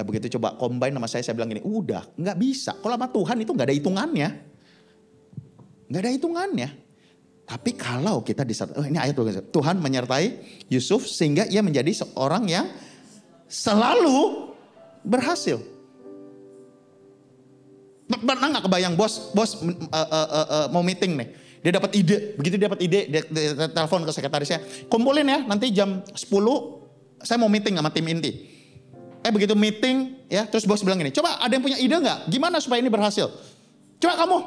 Begitu coba combine sama saya bilang gini, udah nggak bisa. Kalau sama Tuhan itu nggak ada hitungannya. Nggak ada hitungannya. Tapi kalau kita ini ayat Tuhan menyertai Yusuf sehingga ia menjadi seorang yang selalu berhasil. Pernah nggak kebayang bos mau meeting nih, dia dapat ide, begitu dia dapat ide, dia telepon ke sekretarisnya, kumpulin ya nanti jam 10 saya mau meeting sama tim inti. Begitu meeting Ya, terus bos bilang gini, coba ada yang punya ide nggak? Gimana supaya ini berhasil? Coba kamu.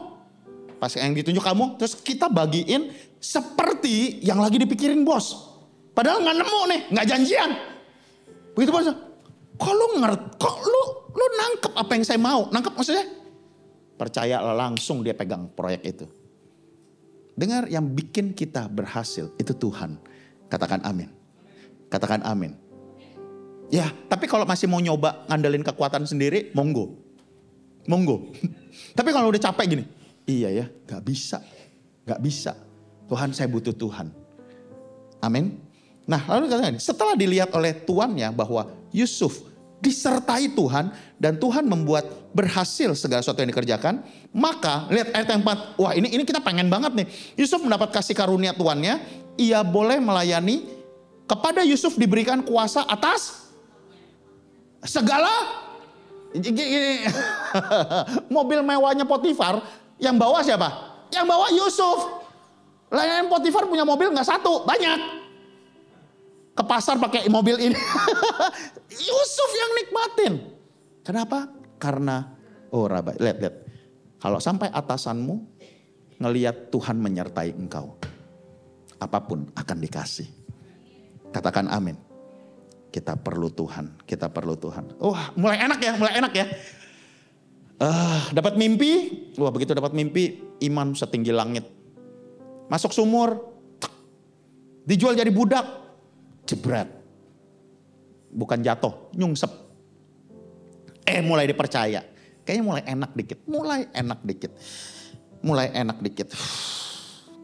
Pas yang ditunjuk kamu, terus kita bagiin seperti yang lagi dipikirin bos. Padahal nggak nemu nih, nggak janjian. Begitu bos, kok lu nangkep apa yang saya mau? Nangkep maksudnya? Percayalah, langsung dia pegang proyek itu. Dengar, yang bikin kita berhasil itu Tuhan. Katakan amin. Katakan amin. Ya, tapi kalau masih mau nyoba ngandelin kekuatan sendiri, monggo. Tapi kalau udah capek gini, iya ya, gak bisa. Tuhan, saya butuh Tuhan. Amin. Nah, lalu katakan, setelah dilihat oleh tuannya bahwa Yusuf disertai Tuhan dan Tuhan membuat berhasil segala sesuatu yang dikerjakan, maka lihat ayat yang 4. Wah, ini kita pengen banget nih. Yusuf mendapat kasih karunia tuannya, ia boleh melayani, kepada Yusuf diberikan kuasa atas segala mobil mewahnya Potifar, yang bawa siapa? Yang bawa Yusuf. Layanan Potifar punya mobil nggak satu, banyak. Ke pasar pakai mobil ini. Yusuf yang nikmatin. Kenapa? Karena lihat. Kalau sampai atasanmu ngelihat Tuhan menyertai engkau, apapun akan dikasih. Katakan amin. Kita perlu Tuhan. Wah, mulai enak ya. Dapat mimpi. Wah, begitu dapat mimpi, iman setinggi langit. Masuk sumur. Dijual jadi budak. Jebret. Bukan jatuh, nyungsep. Mulai dipercaya. Kayaknya mulai enak dikit.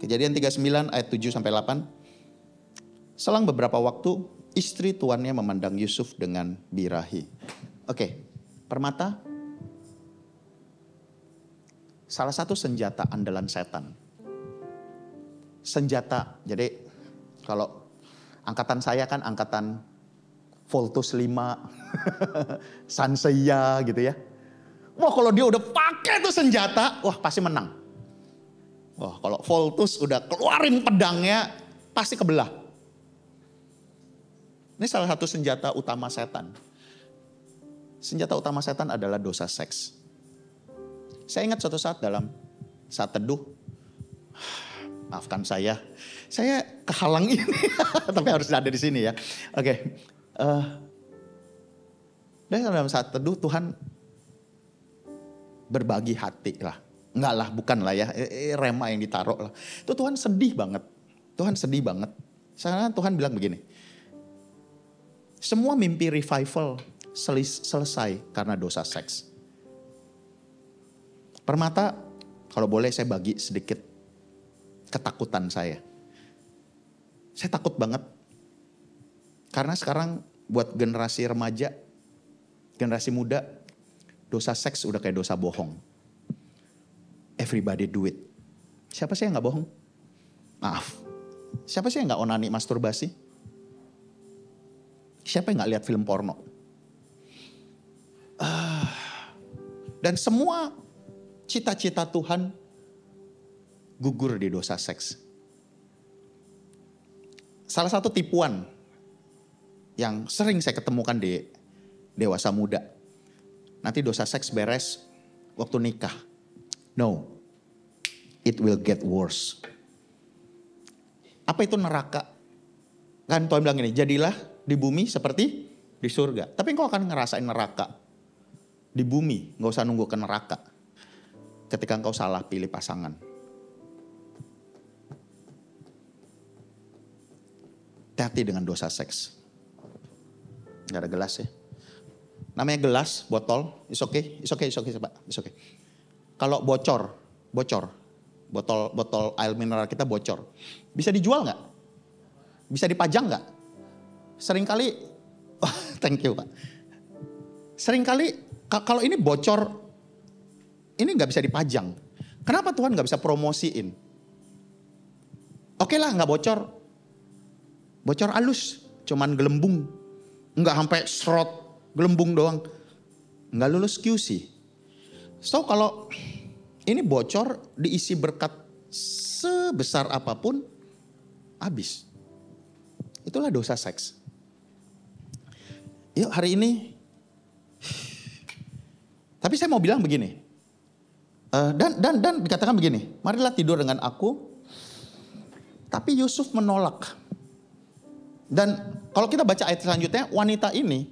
Kejadian 39 ayat 7 sampai 8. Selang beberapa waktu, istri tuannya memandang Yusuf dengan birahi. Oke, Permata. Salah satu senjata andalan setan. Senjata, jadi kalau angkatan saya kan angkatan Voltus 5, Sansaya gitu ya. Wah, kalau dia udah pakai tuh senjata, wah pasti menang. Wah, kalau Voltus udah keluarin pedangnya, pasti kebelah. Ini salah satu senjata utama setan. Senjata utama setan adalah dosa seks. Saya ingat suatu saat dalam saat teduh, maafkan saya kehalang ini, tapi harus ada di sini ya. Oke. Dan dalam saat teduh Tuhan berbagi hati lah. Enggak lah, bukan lah ya, rema yang ditaruh lah. Itu Tuhan sedih banget. Karena Tuhan bilang begini, semua mimpi revival selesai karena dosa seks. Permata, kalau boleh saya bagi sedikit ketakutan saya. Saya takut banget. Karena sekarang buat generasi remaja, generasi muda, dosa seks udah kayak dosa bohong. Everybody do it. Siapa sih yang gak bohong? Maaf. Siapa sih yang gak onani masturbasi? Siapa yang gak lihat film porno? Dan semua cita-cita Tuhan gugur di dosa seks. Salah satu tipuan yang sering saya ketemukan di dewasa muda. Nanti dosa seks beres waktu nikah. No, it will get worse. Apa itu neraka? Kan Tuhan bilang gini, jadilah di bumi seperti di surga. Tapi engkau akan ngerasain neraka di bumi, gak usah nunggu ke neraka. Ketika engkau salah pilih pasangan. Hati-hati dengan dosa seks. Gak ada gelas ya. Namanya gelas, botol, it's okay Pak, it's okay. Kalau botol air mineral kita bocor. Bisa dijual gak? Bisa dipajang gak? Seringkali, thank you Pak. Seringkali kalau ini bocor, ini gak bisa dipajang. Kenapa Tuhan gak bisa promosiin? Oke lah gak bocor. Bocor halus, cuman gelembung. Enggak sampai serot, gelembung doang. Enggak lulus QC. So kalau ini bocor, diisi berkat sebesar apapun, habis. Itulah dosa seks. Yuk hari ini, Tapi saya mau bilang begini. Dan dikatakan begini, marilah tidur dengan aku. Tapi Yusuf menolak. Dan kalau kita baca ayat selanjutnya, wanita ini,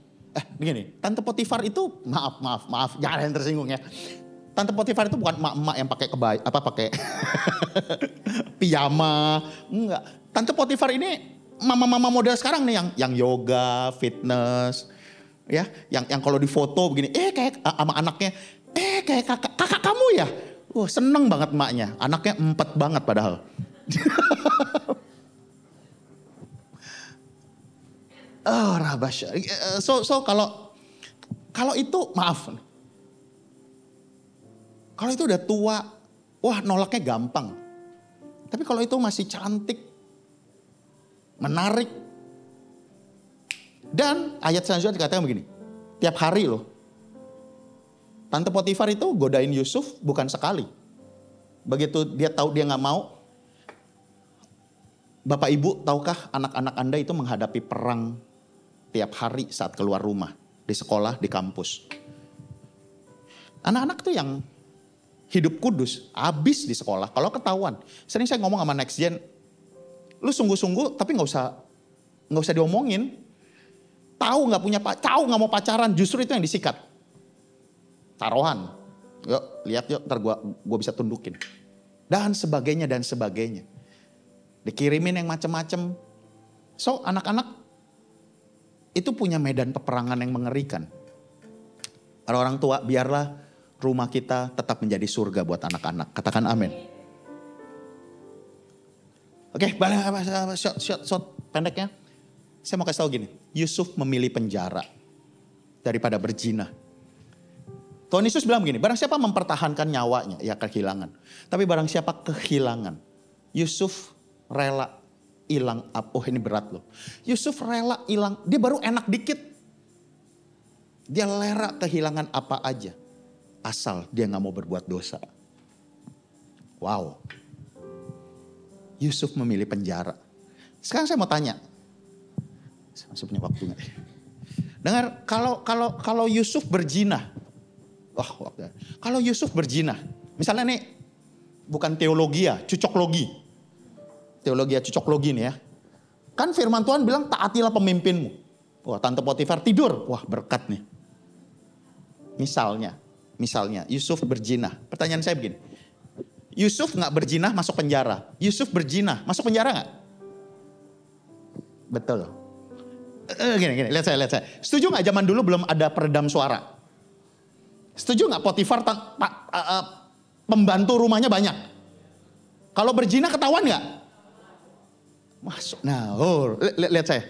begini, Tante Potifar itu, maaf, jangan yang tersinggung ya. Tante Potifar itu bukan emak-emak yang pakai pakai piyama, enggak. Tante Potifar ini mama-mama model sekarang nih yang yoga, fitness, ya, yang kalau di foto begini, kayak sama anaknya, kayak kakak kamu ya. Wah, seneng banget emaknya, anaknya empet banget padahal. Rabasya. So kalau itu maaf. Kalau itu udah tua, wah nolaknya gampang. Tapi kalau itu masih cantik, menarik. Dan ayat selanjutnya dikatakan begini, tiap hari loh. Tante Potifar itu godain Yusuf bukan sekali. Begitu dia tahu dia gak mau, Bapak Ibu tahukah anak-anak Anda itu menghadapi perang tiap hari saat keluar rumah. Di sekolah, di kampus. Anak-anak tuh yang hidup kudus, habis di sekolah. Kalau ketahuan, sering saya ngomong sama next gen, lu sungguh-sungguh tapi gak usah diomongin. Tahu gak mau pacaran, justru itu yang disikat. Taruhan. Yuk, lihat yuk, ntar gua bisa tundukin. Dan sebagainya. Dikirimin yang macem-macem. So, anak-anak itu punya medan peperangan yang mengerikan. Para orang tua, biarlah rumah kita tetap menjadi surga buat anak-anak. Katakan amin. Oke, balik shot pendeknya. Saya mau kasih tahu gini, Yusuf memilih penjara daripada berzina. Tuhan Yesus bilang begini, barang siapa mempertahankan nyawanya, ya kehilangan. Tapi barang siapa kehilangan, Yusuf rela hilang. Ini berat loh. Yusuf rela hilang, dia baru enak dikit. Dia rela kehilangan apa aja. Asal dia gak mau berbuat dosa. Wow. Yusuf memilih penjara. Sekarang saya mau tanya. Saya masih punya waktu gak? Dengar, kalau Yusuf berzina. Kalau Yusuf berzina. Misalnya nih, bukan teologi ya, cocoklogi. Teologi nih ya. Kan firman Tuhan bilang taatilah pemimpinmu. Wah, Tante Potifar tidur. Wah, berkat nih. Misalnya Yusuf berzina. Pertanyaan saya begini. Yusuf gak berzina masuk penjara. Yusuf berzina masuk penjara gak? Betul. Gini, lihat saya. Setuju gak zaman dulu belum ada peredam suara? Setuju gak Potifar pembantu rumahnya banyak? Kalau berzina ketahuan gak? Masuk. Nah, lihat saya.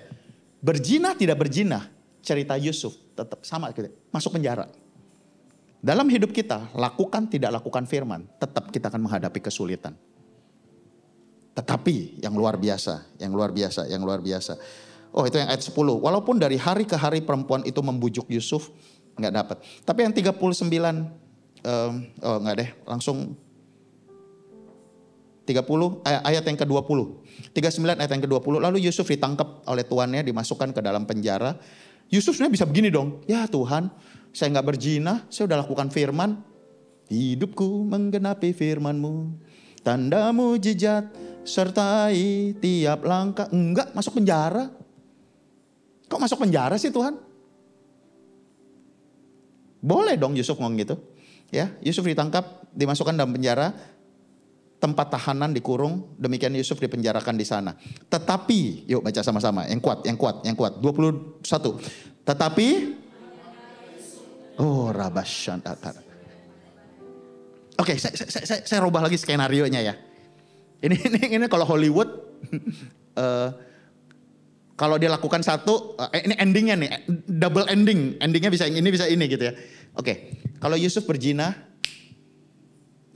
Berzina tidak berzina, cerita Yusuf tetap sama gitu. Masuk penjara. Dalam hidup kita, lakukan tidak lakukan firman, tetap kita akan menghadapi kesulitan. Tetapi yang luar biasa. Oh, itu yang ayat 10. Walaupun dari hari ke hari perempuan itu membujuk Yusuf, enggak dapat. Tapi yang 39 enggak deh, langsung 30 ayat yang ke-20. 39 ayat yang ke-20. Lalu Yusuf ditangkap oleh tuannya, dimasukkan ke dalam penjara. Yusuf sebenarnya bisa begini dong. Ya Tuhan, saya gak berzina, saya udah lakukan firman. Hidupku menggenapi firman-Mu. Tanda mujizat sertai tiap langkah. Enggak, masuk penjara. Kok masuk penjara sih Tuhan? Boleh dong Yusuf ngomong gitu. Ya, Yusuf ditangkap, dimasukkan dalam penjara. Tempat tahanan dikurung, demikian Yusuf dipenjarakan di sana. Tetapi, yuk baca sama-sama, yang kuat. 21. Tetapi, rabasyan akar. Oke, saya rubah lagi skenario-nya ya. Ini kalau Hollywood, kalau dia lakukan satu, ini endingnya nih, double ending. Endingnya bisa ini, bisa ini gitu ya. Oke, kalau Yusuf berzina,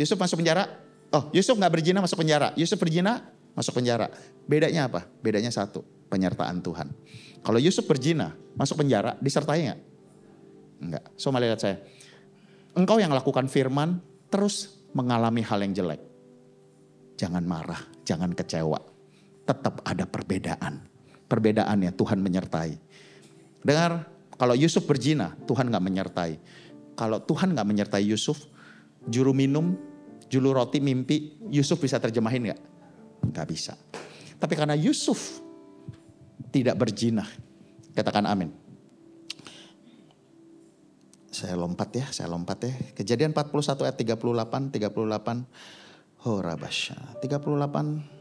Yusuf masuk penjara. Oh, Yusuf gak berzina masuk penjara. Yusuf berzina masuk penjara. Bedanya apa? Bedanya satu, penyertaan Tuhan. Kalau Yusuf berzina masuk penjara, disertai gak? Enggak. So mari lihat saya. Engkau yang lakukan firman terus mengalami hal yang jelek. Jangan marah, jangan kecewa. Tetap ada perbedaan. Perbedaannya Tuhan menyertai. Dengar, kalau Yusuf berzina, Tuhan gak menyertai. kalau Tuhan gak menyertai Yusuf, juru minum, juru roti mimpi, Yusuf bisa terjemahin gak? Gak bisa. Tapi karena Yusuf tidak berzina, katakan amin. Saya lompat ya. Kejadian 41 ayat 38. Horabasya. 38.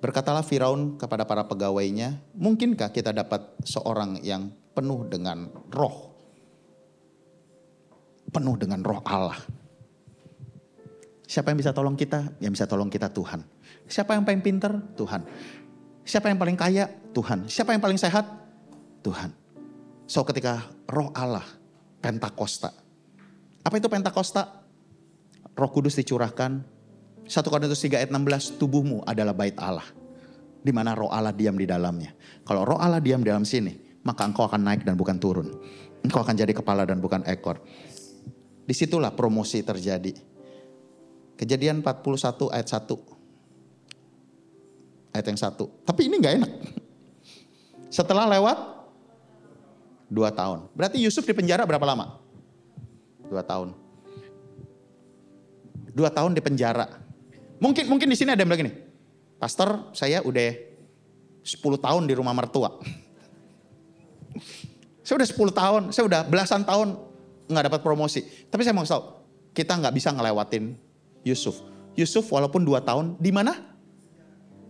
Berkatalah Firaun kepada para pegawainya, mungkinkah kita dapat seorang yang penuh dengan roh? Penuh dengan roh Allah. Siapa yang bisa tolong kita? Yang bisa tolong kita Tuhan. Siapa yang paling pintar? Tuhan. Siapa yang paling kaya? Tuhan. Siapa yang paling sehat? Tuhan. So ketika roh Allah, Pentakosta. Apa itu Pentakosta? Roh Kudus dicurahkan. 1 Korintus 3 ayat 16, tubuhmu adalah bait Allah. Di mana roh Allah diam di dalamnya. Kalau roh Allah diam di dalam sini, maka engkau akan naik dan bukan turun. Engkau akan jadi kepala dan bukan ekor. Disitulah promosi terjadi. Kejadian 41 ayat 1. Ayat yang 1. Tapi ini gak enak. Setelah lewat 2 tahun. Berarti Yusuf di penjara berapa lama? 2 tahun. 2 tahun di penjara. Mungkin di sini ada yang bilang gini, Pastor, saya udah 10 tahun di rumah mertua. Saya udah 10 tahun, saya udah belasan tahun nggak dapat promosi. Tapi saya mau tahu, kita nggak bisa ngelewatin Yusuf. Yusuf walaupun 2 tahun, di mana?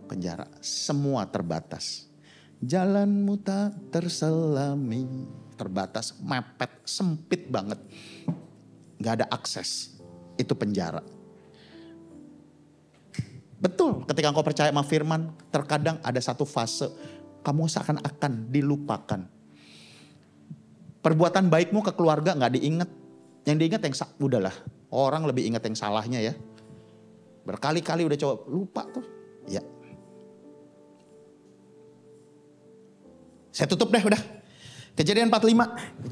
Penjara. Semua terbatas. Jalanmu tak terselami. Terbatas, mepet, sempit banget. Nggak ada akses. Itu penjara. Betul, ketika engkau percaya sama firman, terkadang ada satu fase kamu seakan-akan dilupakan. Perbuatan baikmu ke keluarga gak diingat. Yang diingat yang udahlah, orang lebih ingat yang salahnya ya. Berkali-kali udah coba, lupa tuh. Ya. Saya tutup deh udah. Kejadian 45.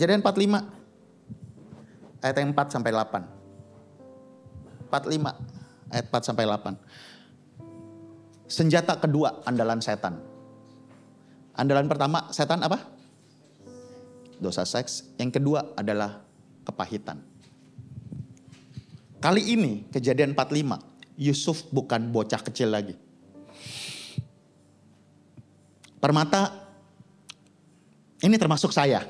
Ayat yang 4 sampai 8. 45 ayat 4 sampai 8. Senjata kedua andalan setan. Andalan pertama setan apa? Dosa seks. Yang kedua adalah kepahitan. Kali ini kejadian 45. Yusuf bukan bocah kecil lagi. Permata, ini termasuk saya.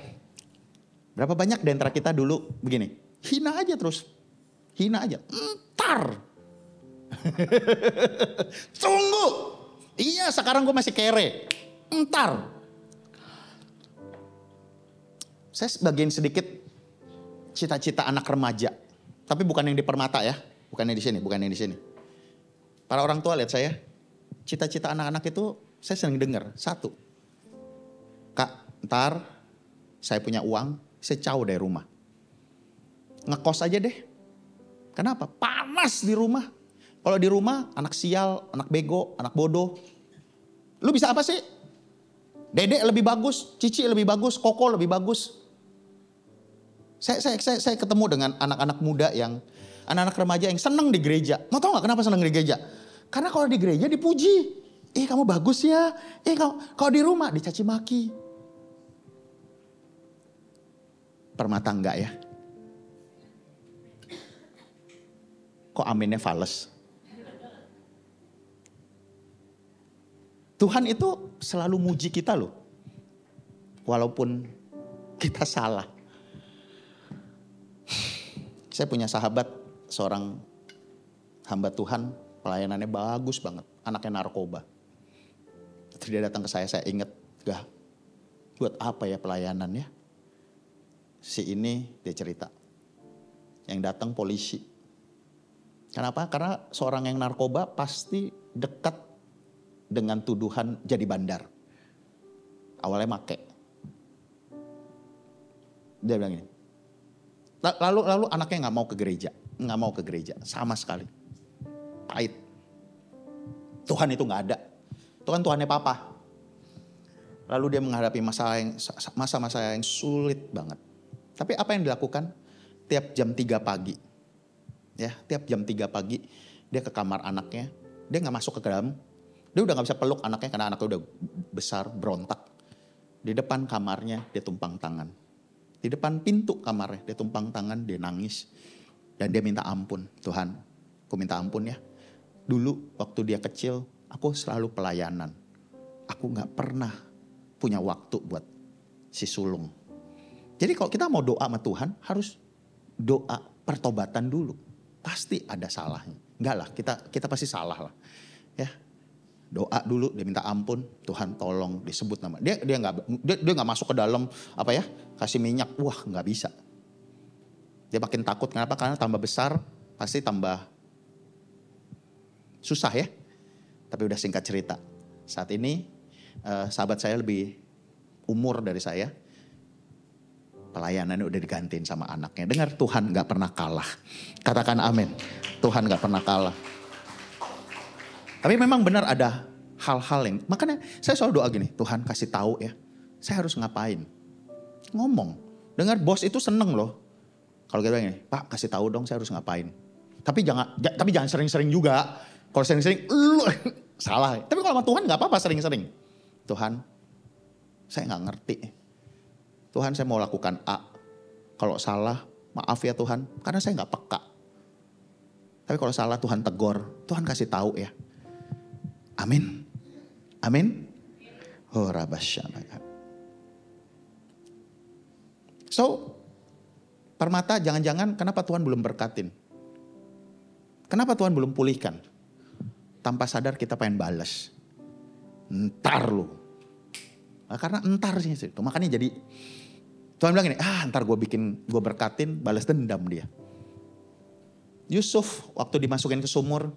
Berapa banyak di antara kita dulu begini. Hina aja terus. Hina aja. Entar. Tunggu. Iya sekarang gue masih kere. Entar. Saya sebagian sedikit cita-cita anak remaja. Tapi bukan yang di Permata ya. Bukan yang di sini. Para orang tua lihat saya. Cita-cita anak-anak itu saya sering dengar. 1. Kak, ntar saya punya uang. Saya jauh dari rumah. Ngekos aja deh. Kenapa? Panas di rumah. Kalau di rumah anak sial, anak bego, anak bodoh. Lu bisa apa sih? Dedek lebih bagus, Cici lebih bagus, Koko lebih bagus. Saya ketemu dengan anak-anak muda yang, anak-anak remaja yang seneng di gereja. Mau tau gak kenapa seneng di gereja? Karena kalau di gereja dipuji. Kamu bagus ya. Kalau di rumah dicaci maki. Permata enggak ya? Kok aminnya fales? Tuhan itu selalu muji kita loh. Walaupun kita salah. Saya punya sahabat, seorang hamba Tuhan, pelayanannya bagus banget. Anaknya narkoba. Dia datang ke saya ingat, Gah, buat apa ya pelayanannya? Si ini dia cerita. Yang datang polisi. Kenapa? Karena seorang yang narkoba pasti dekat dengan tuduhan jadi bandar. Awalnya make. Dia bilang gini. Lalu anaknya nggak mau ke gereja, sama sekali. Pahit. Tuhan itu nggak ada. Tuhannya papa. Lalu dia menghadapi masa-masa yang sulit banget. Tapi apa yang dilakukan? Tiap jam 3 pagi. Ya, tiap jam 3 pagi dia ke kamar anaknya. Dia nggak masuk ke dalam. Dia udah gak bisa peluk anaknya karena anaknya udah besar, berontak. Di depan kamarnya dia tumpang tangan. Di depan pintu kamarnya, dia tumpang tangan, dia nangis. Dan dia minta ampun. Tuhan, aku minta ampun ya. Dulu waktu dia kecil, aku selalu pelayanan. Aku gak pernah punya waktu buat si sulung. Jadi kalau kita mau doa sama Tuhan, harus doa pertobatan dulu. Pasti ada salahnya. Enggak lah, kita pasti salah lah. Ya, doa dulu, dia minta ampun, Tuhan tolong disebut nama. Dia nggak masuk ke dalam apa ya, kasih minyak, wah nggak bisa. Dia makin takut, kenapa? Karena tambah besar pasti tambah susah ya. Tapi udah singkat cerita, saat ini sahabat saya lebih umur dari saya, pelayanannya udah digantiin sama anaknya. Dengar, Tuhan nggak pernah kalah. Katakan amin. Tuhan nggak pernah kalah. Tapi memang benar ada hal-hal yang, makanya saya selalu doa gini, Tuhan kasih tahu ya, saya harus ngapain. Ngomong. Dengar, bos itu seneng loh. Kalau kita gini, Pak kasih tahu dong saya harus ngapain. Tapi jangan sering-sering juga. Kalau sering-sering, salah. Tapi kalau sama Tuhan nggak apa-apa sering-sering. Tuhan, saya nggak ngerti. Tuhan, saya mau lakukan A. Kalau salah, maaf ya Tuhan, karena saya nggak peka. Tapi kalau salah Tuhan tegur, Tuhan kasih tahu ya. Amin. Amin. Oh, rabasyana. So, Permata, jangan-jangan kenapa Tuhan belum berkatin? Kenapa Tuhan belum pulihkan? Tanpa sadar kita pengen balas. Entar lu. Nah, karena entar sih itu. Makanya jadi Tuhan bilang gini, entar gue berkatin, balas dendam dia. Yusuf waktu dimasukin ke sumur,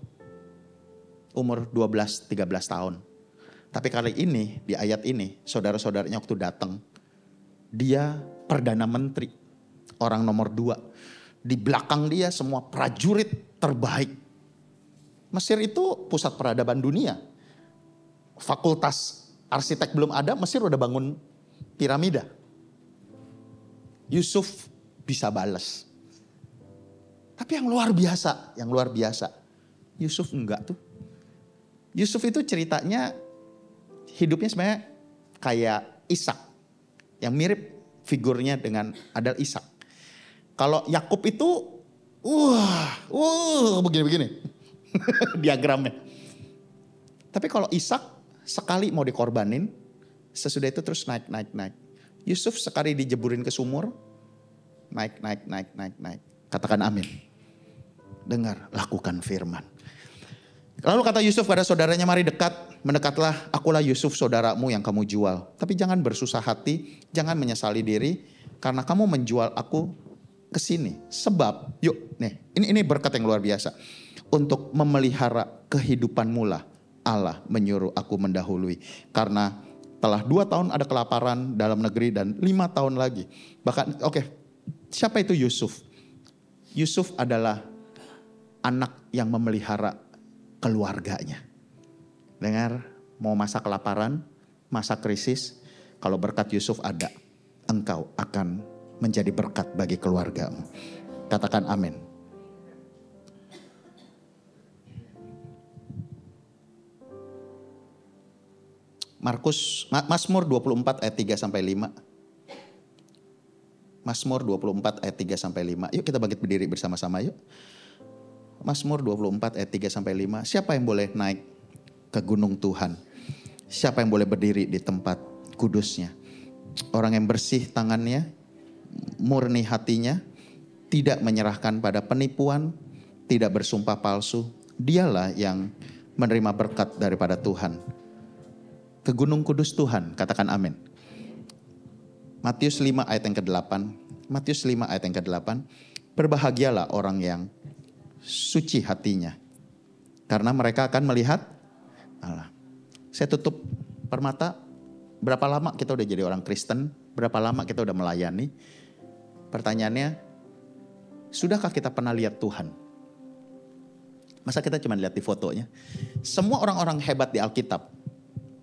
umur 12-13 tahun. Tapi kali ini, di ayat ini, saudara-saudaranya waktu datang, dia Perdana Menteri, orang nomor 2. Di belakang dia semua prajurit terbaik. Mesir itu pusat peradaban dunia. Fakultas arsitek belum ada, Mesir udah bangun piramida. Yusuf bisa balas. Tapi yang luar biasa, Yusuf enggak tuh. Yusuf itu ceritanya hidupnya sebenarnya kayak Ishak. Yang mirip figurnya dengan adalah Ishak. Kalau Yakub itu begini-begini diagramnya. Tapi kalau Ishak sekali mau dikorbanin, sesudah itu terus naik. Yusuf sekali dijeburin ke sumur, naik. Katakan amin. Dengar, lakukan firman. Lalu kata Yusuf pada saudaranya, mari mendekatlah, akulah Yusuf saudaramu yang kamu jual. Tapi jangan bersusah hati, jangan menyesali diri, karena kamu menjual aku ke sini. Sebab, ini berkat yang luar biasa. Untuk memelihara kehidupanmu lah, Allah menyuruh aku mendahului. Karena telah 2 tahun ada kelaparan dalam negeri dan 5 tahun lagi. Bahkan, siapa itu Yusuf? Yusuf adalah anak yang memelihara keluarganya. Dengar, mau masa kelaparan, masa krisis, kalau berkat Yusuf ada, engkau akan menjadi berkat bagi keluargamu. Katakan amin. Mazmur 24 ayat 3 sampai 5. Mazmur 24 ayat 3 sampai 5. Yuk kita bangkit berdiri bersama-sama yuk. Mazmur 24 ayat 3 sampai 5. Siapa yang boleh naik ke gunung Tuhan? Siapa yang boleh berdiri di tempat kudusnya? Orang yang bersih tangannya, murni hatinya, tidak menyerahkan pada penipuan, tidak bersumpah palsu. Dialah yang menerima berkat daripada Tuhan. Ke gunung kudus Tuhan, katakan amin. Matius 5 ayat yang ke-8. Matius 5 ayat yang ke-8. Berbahagialah orang yang suci hatinya, karena mereka akan melihat Allah. Saya tutup Permata. Berapa lama kita udah jadi orang Kristen? Berapa lama kita udah melayani? Pertanyaannya, sudahkah kita pernah lihat Tuhan? Masa kita cuma lihat di fotonya? Semua orang-orang hebat di Alkitab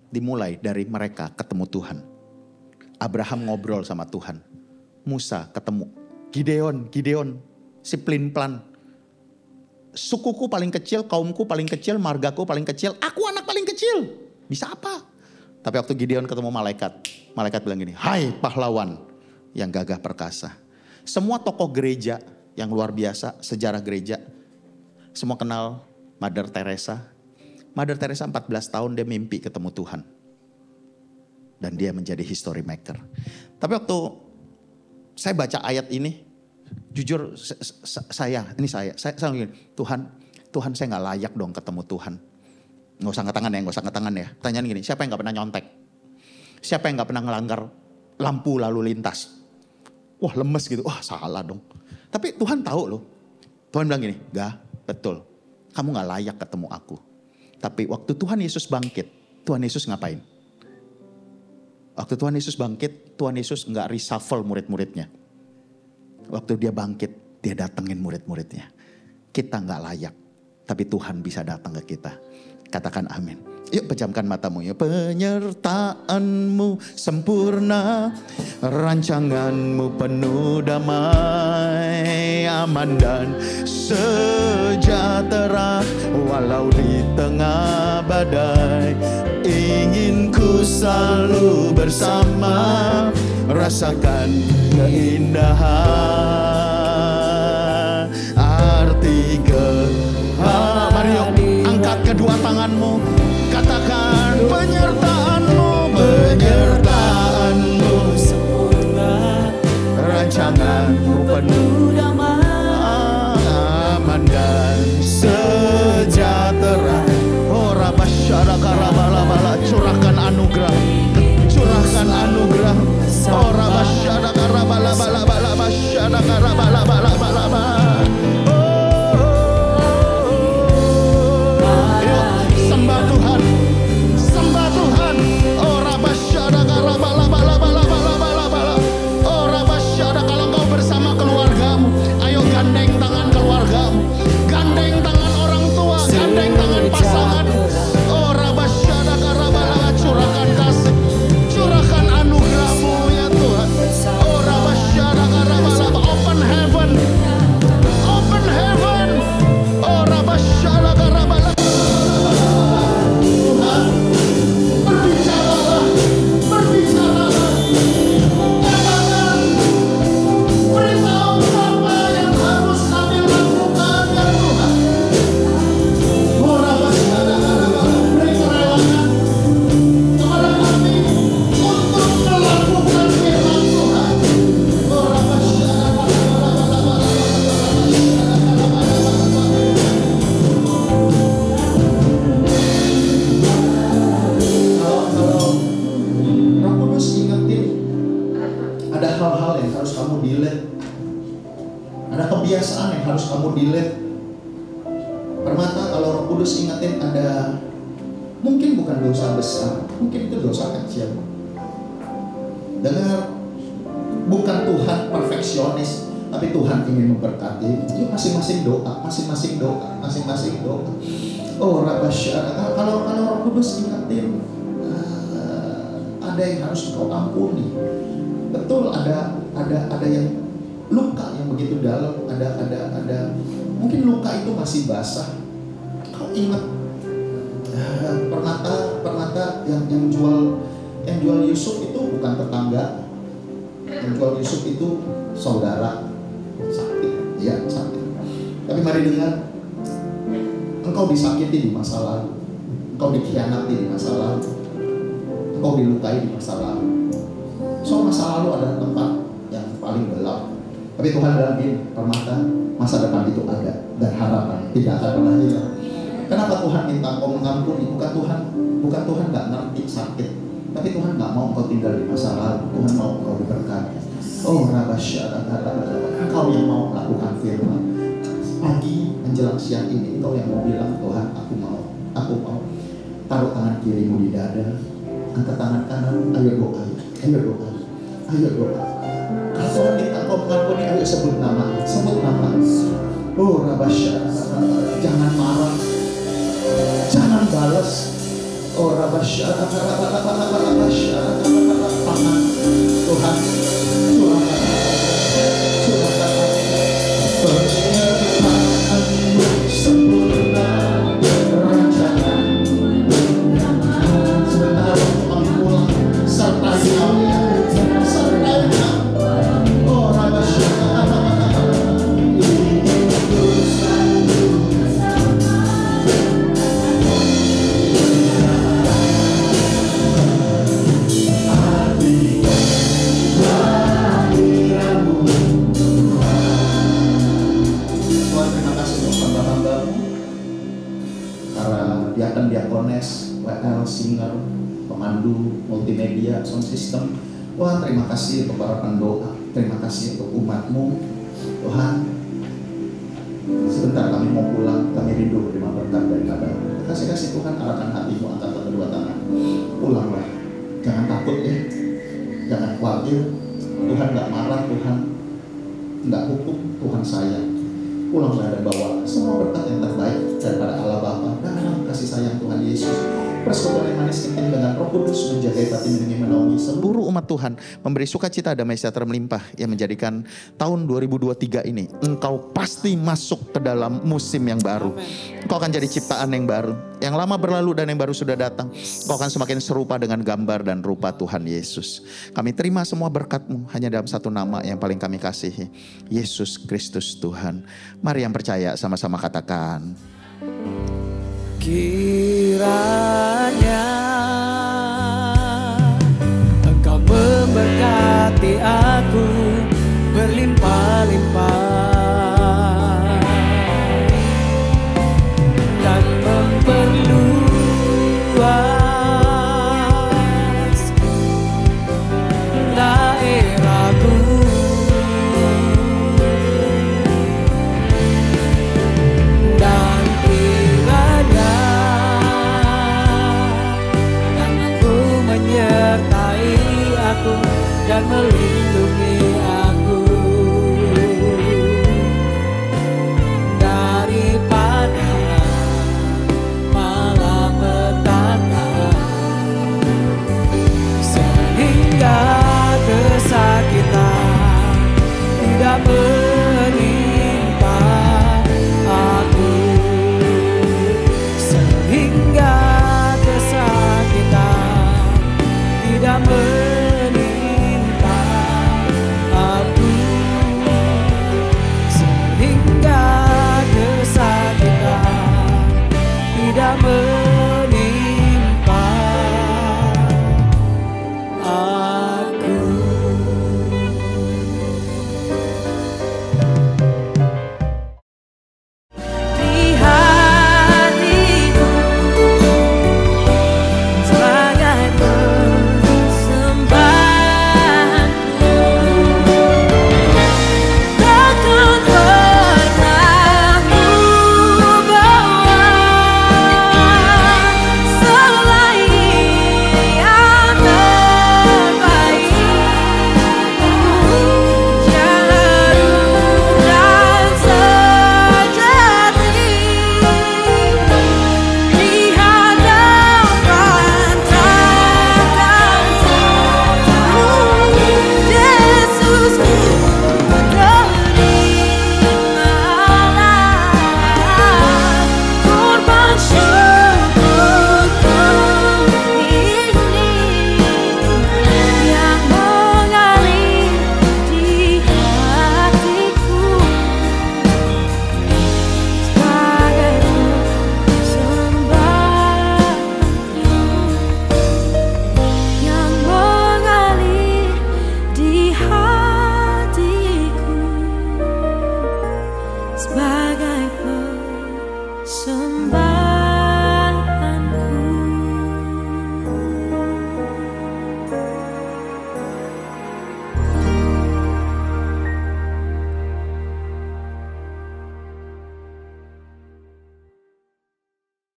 dimulai dari mereka ketemu Tuhan. Abraham ngobrol sama Tuhan. Musa ketemu. Gideon, si pelin-pelan. Sukuku paling kecil, kaumku paling kecil, margaku paling kecil, aku anak paling kecil. Bisa apa? Tapi waktu Gideon ketemu malaikat bilang gini, hai pahlawan, yang gagah perkasa. Semua tokoh gereja yang luar biasa, sejarah gereja, semua kenal Mother Teresa. Mother Teresa 14 tahun dia mimpi ketemu Tuhan. Dan dia menjadi history maker. Tapi waktu saya baca ayat ini, jujur saya gini, Tuhan saya gak layak dong ketemu Tuhan. Gak usah angkat tangan ya. Tanyaan gini, siapa yang gak pernah nyontek? Siapa yang gak pernah ngelanggar lampu lalu lintas? Wah lemes gitu, wah salah dong. Tapi Tuhan tahu loh. Tuhan bilang gini, gak betul. Kamu gak layak ketemu aku. Tapi waktu Tuhan Yesus bangkit, Tuhan Yesus ngapain? Waktu Tuhan Yesus bangkit, Tuhan Yesus gak reshuffle murid-muridnya. Waktu dia bangkit, dia datengin murid-muridnya. Kita gak layak, tapi Tuhan bisa datang ke kita. Katakan amin. Yuk pejamkan matamu ya. Penyertaanmu sempurna, rancanganmu penuh damai, aman dan sejahtera. Walau di tengah badai, ingin ku selalu bersama, rasakan keindahan arti mari yuk angkat kedua tanganmu, katakan penyertaanmu sempurna, rancanganmu penuh damai, aman dan sejahtera. Oh rabasyara karabala-bala, curahkan anugerah, oh rabasyara karabala-bala, basyara karabala-bala. Sembah Tuhan. Oh rabasyada karabala bala bala bala bala bala. Oh rabasyada, kalau kau bersama keluargamu, ayo gandeng tangan keluargamu, gandeng tangan orang tua, gandeng tangan pasangan. Oh rabasyada karabala, curahkan kasih, curahkan anugerahmu ya Tuhan. Oh rabasyada karabala, open heaven, open heaven. Oh rabasyada karabala. Kebiasaan yang harus kamu delete. Permata, kalau Roh Kudus ingetin ada, mungkin bukan dosa besar, mungkin itu dosa kecil. Dengar, bukan Tuhan perfeksionis, tapi Tuhan ingin memberkati. Yuk masing-masing doa. Oh rabasyara, kalau Roh Kudus ingetin ada yang harus kau ampuni. Betul, ada yang luka yang begitu dalam, ada mungkin luka itu masih basah. Kau ingat Permata yang jual Yusuf itu bukan tetangga, yang jual Yusuf itu saudara, sakit, ya sakit. Tapi mari dengar, engkau disakiti di masa lalu, engkau dikhianati di masa lalu, engkau dilukai di masa lalu. So masa lalu adalah tempat yang paling gelap. Tapi Tuhan bilang gini, Permata, masa depan itu ada dan harapan tidak akan pernah hilang. Kenapa Tuhan minta kau mengampuni? Bukan Tuhan nggak ngerti sakit, tapi Tuhan nggak mau kau tinggal di masa lalu. Tuhan mau kau diberkati. Oh rabasyara, engkau yang mau melakukan firman. Pagi menjelang siang ini, engkau yang mau bilang, Tuhan aku mau. Taruh tangan kirimu di dada, angkat tangan kanan, ayo doa. Kalau Tuhan minta kau mengampuni, ayo sebut nama. Oh rabasyara, jangan marah, jangan balas. Oh rabasyara, tangan Tuhan, curahkan penyertaanmu sempurna, rancanganmu sebentar kami pulang, sertai kami. diakones, WL, singer, pemandu, multimedia, sound system. Tuhan, terima kasih untuk para pendoa, terima kasih untuk umat-Mu. Tuhan, sebentar kami mau pulang, kami rindu menerima berkat daripada-Mu. Kasih Tuhan, arahkan hatimu, angkat kedua tangan. Pulanglah, jangan takut ya, jangan khawatir. Tuhan gak marah, Tuhan gak hukum, Tuhan sayang. Pulanglah dan bawa semua berkat yang terbaik daripada Allah Bapa dan dalam kasih sayang Tuhan Yesus. Persekutuan yang manis intim dengan Roh Kudus menjaga hati, melindungi, menaungi seluruh umat Tuhan, memberi sukacita, damai sejahtera melimpah yang menjadikan tahun 2023 ini engkau pasti masuk ke dalam musim yang baru. Engkau akan jadi ciptaan yang baru. Yang lama berlalu dan yang baru sudah datang. Engkau akan semakin serupa dengan gambar dan rupa Tuhan Yesus. Kami terima semua berkat-Mu hanya dalam satu nama yang paling kami kasihi, Yesus Kristus Tuhan. Mari yang percaya sama-sama katakan, kiranya Engkau memberkati aku berlimpah-limpah dan memperluas daerahku, dan kiranya tangan-Mu menyertai aku dan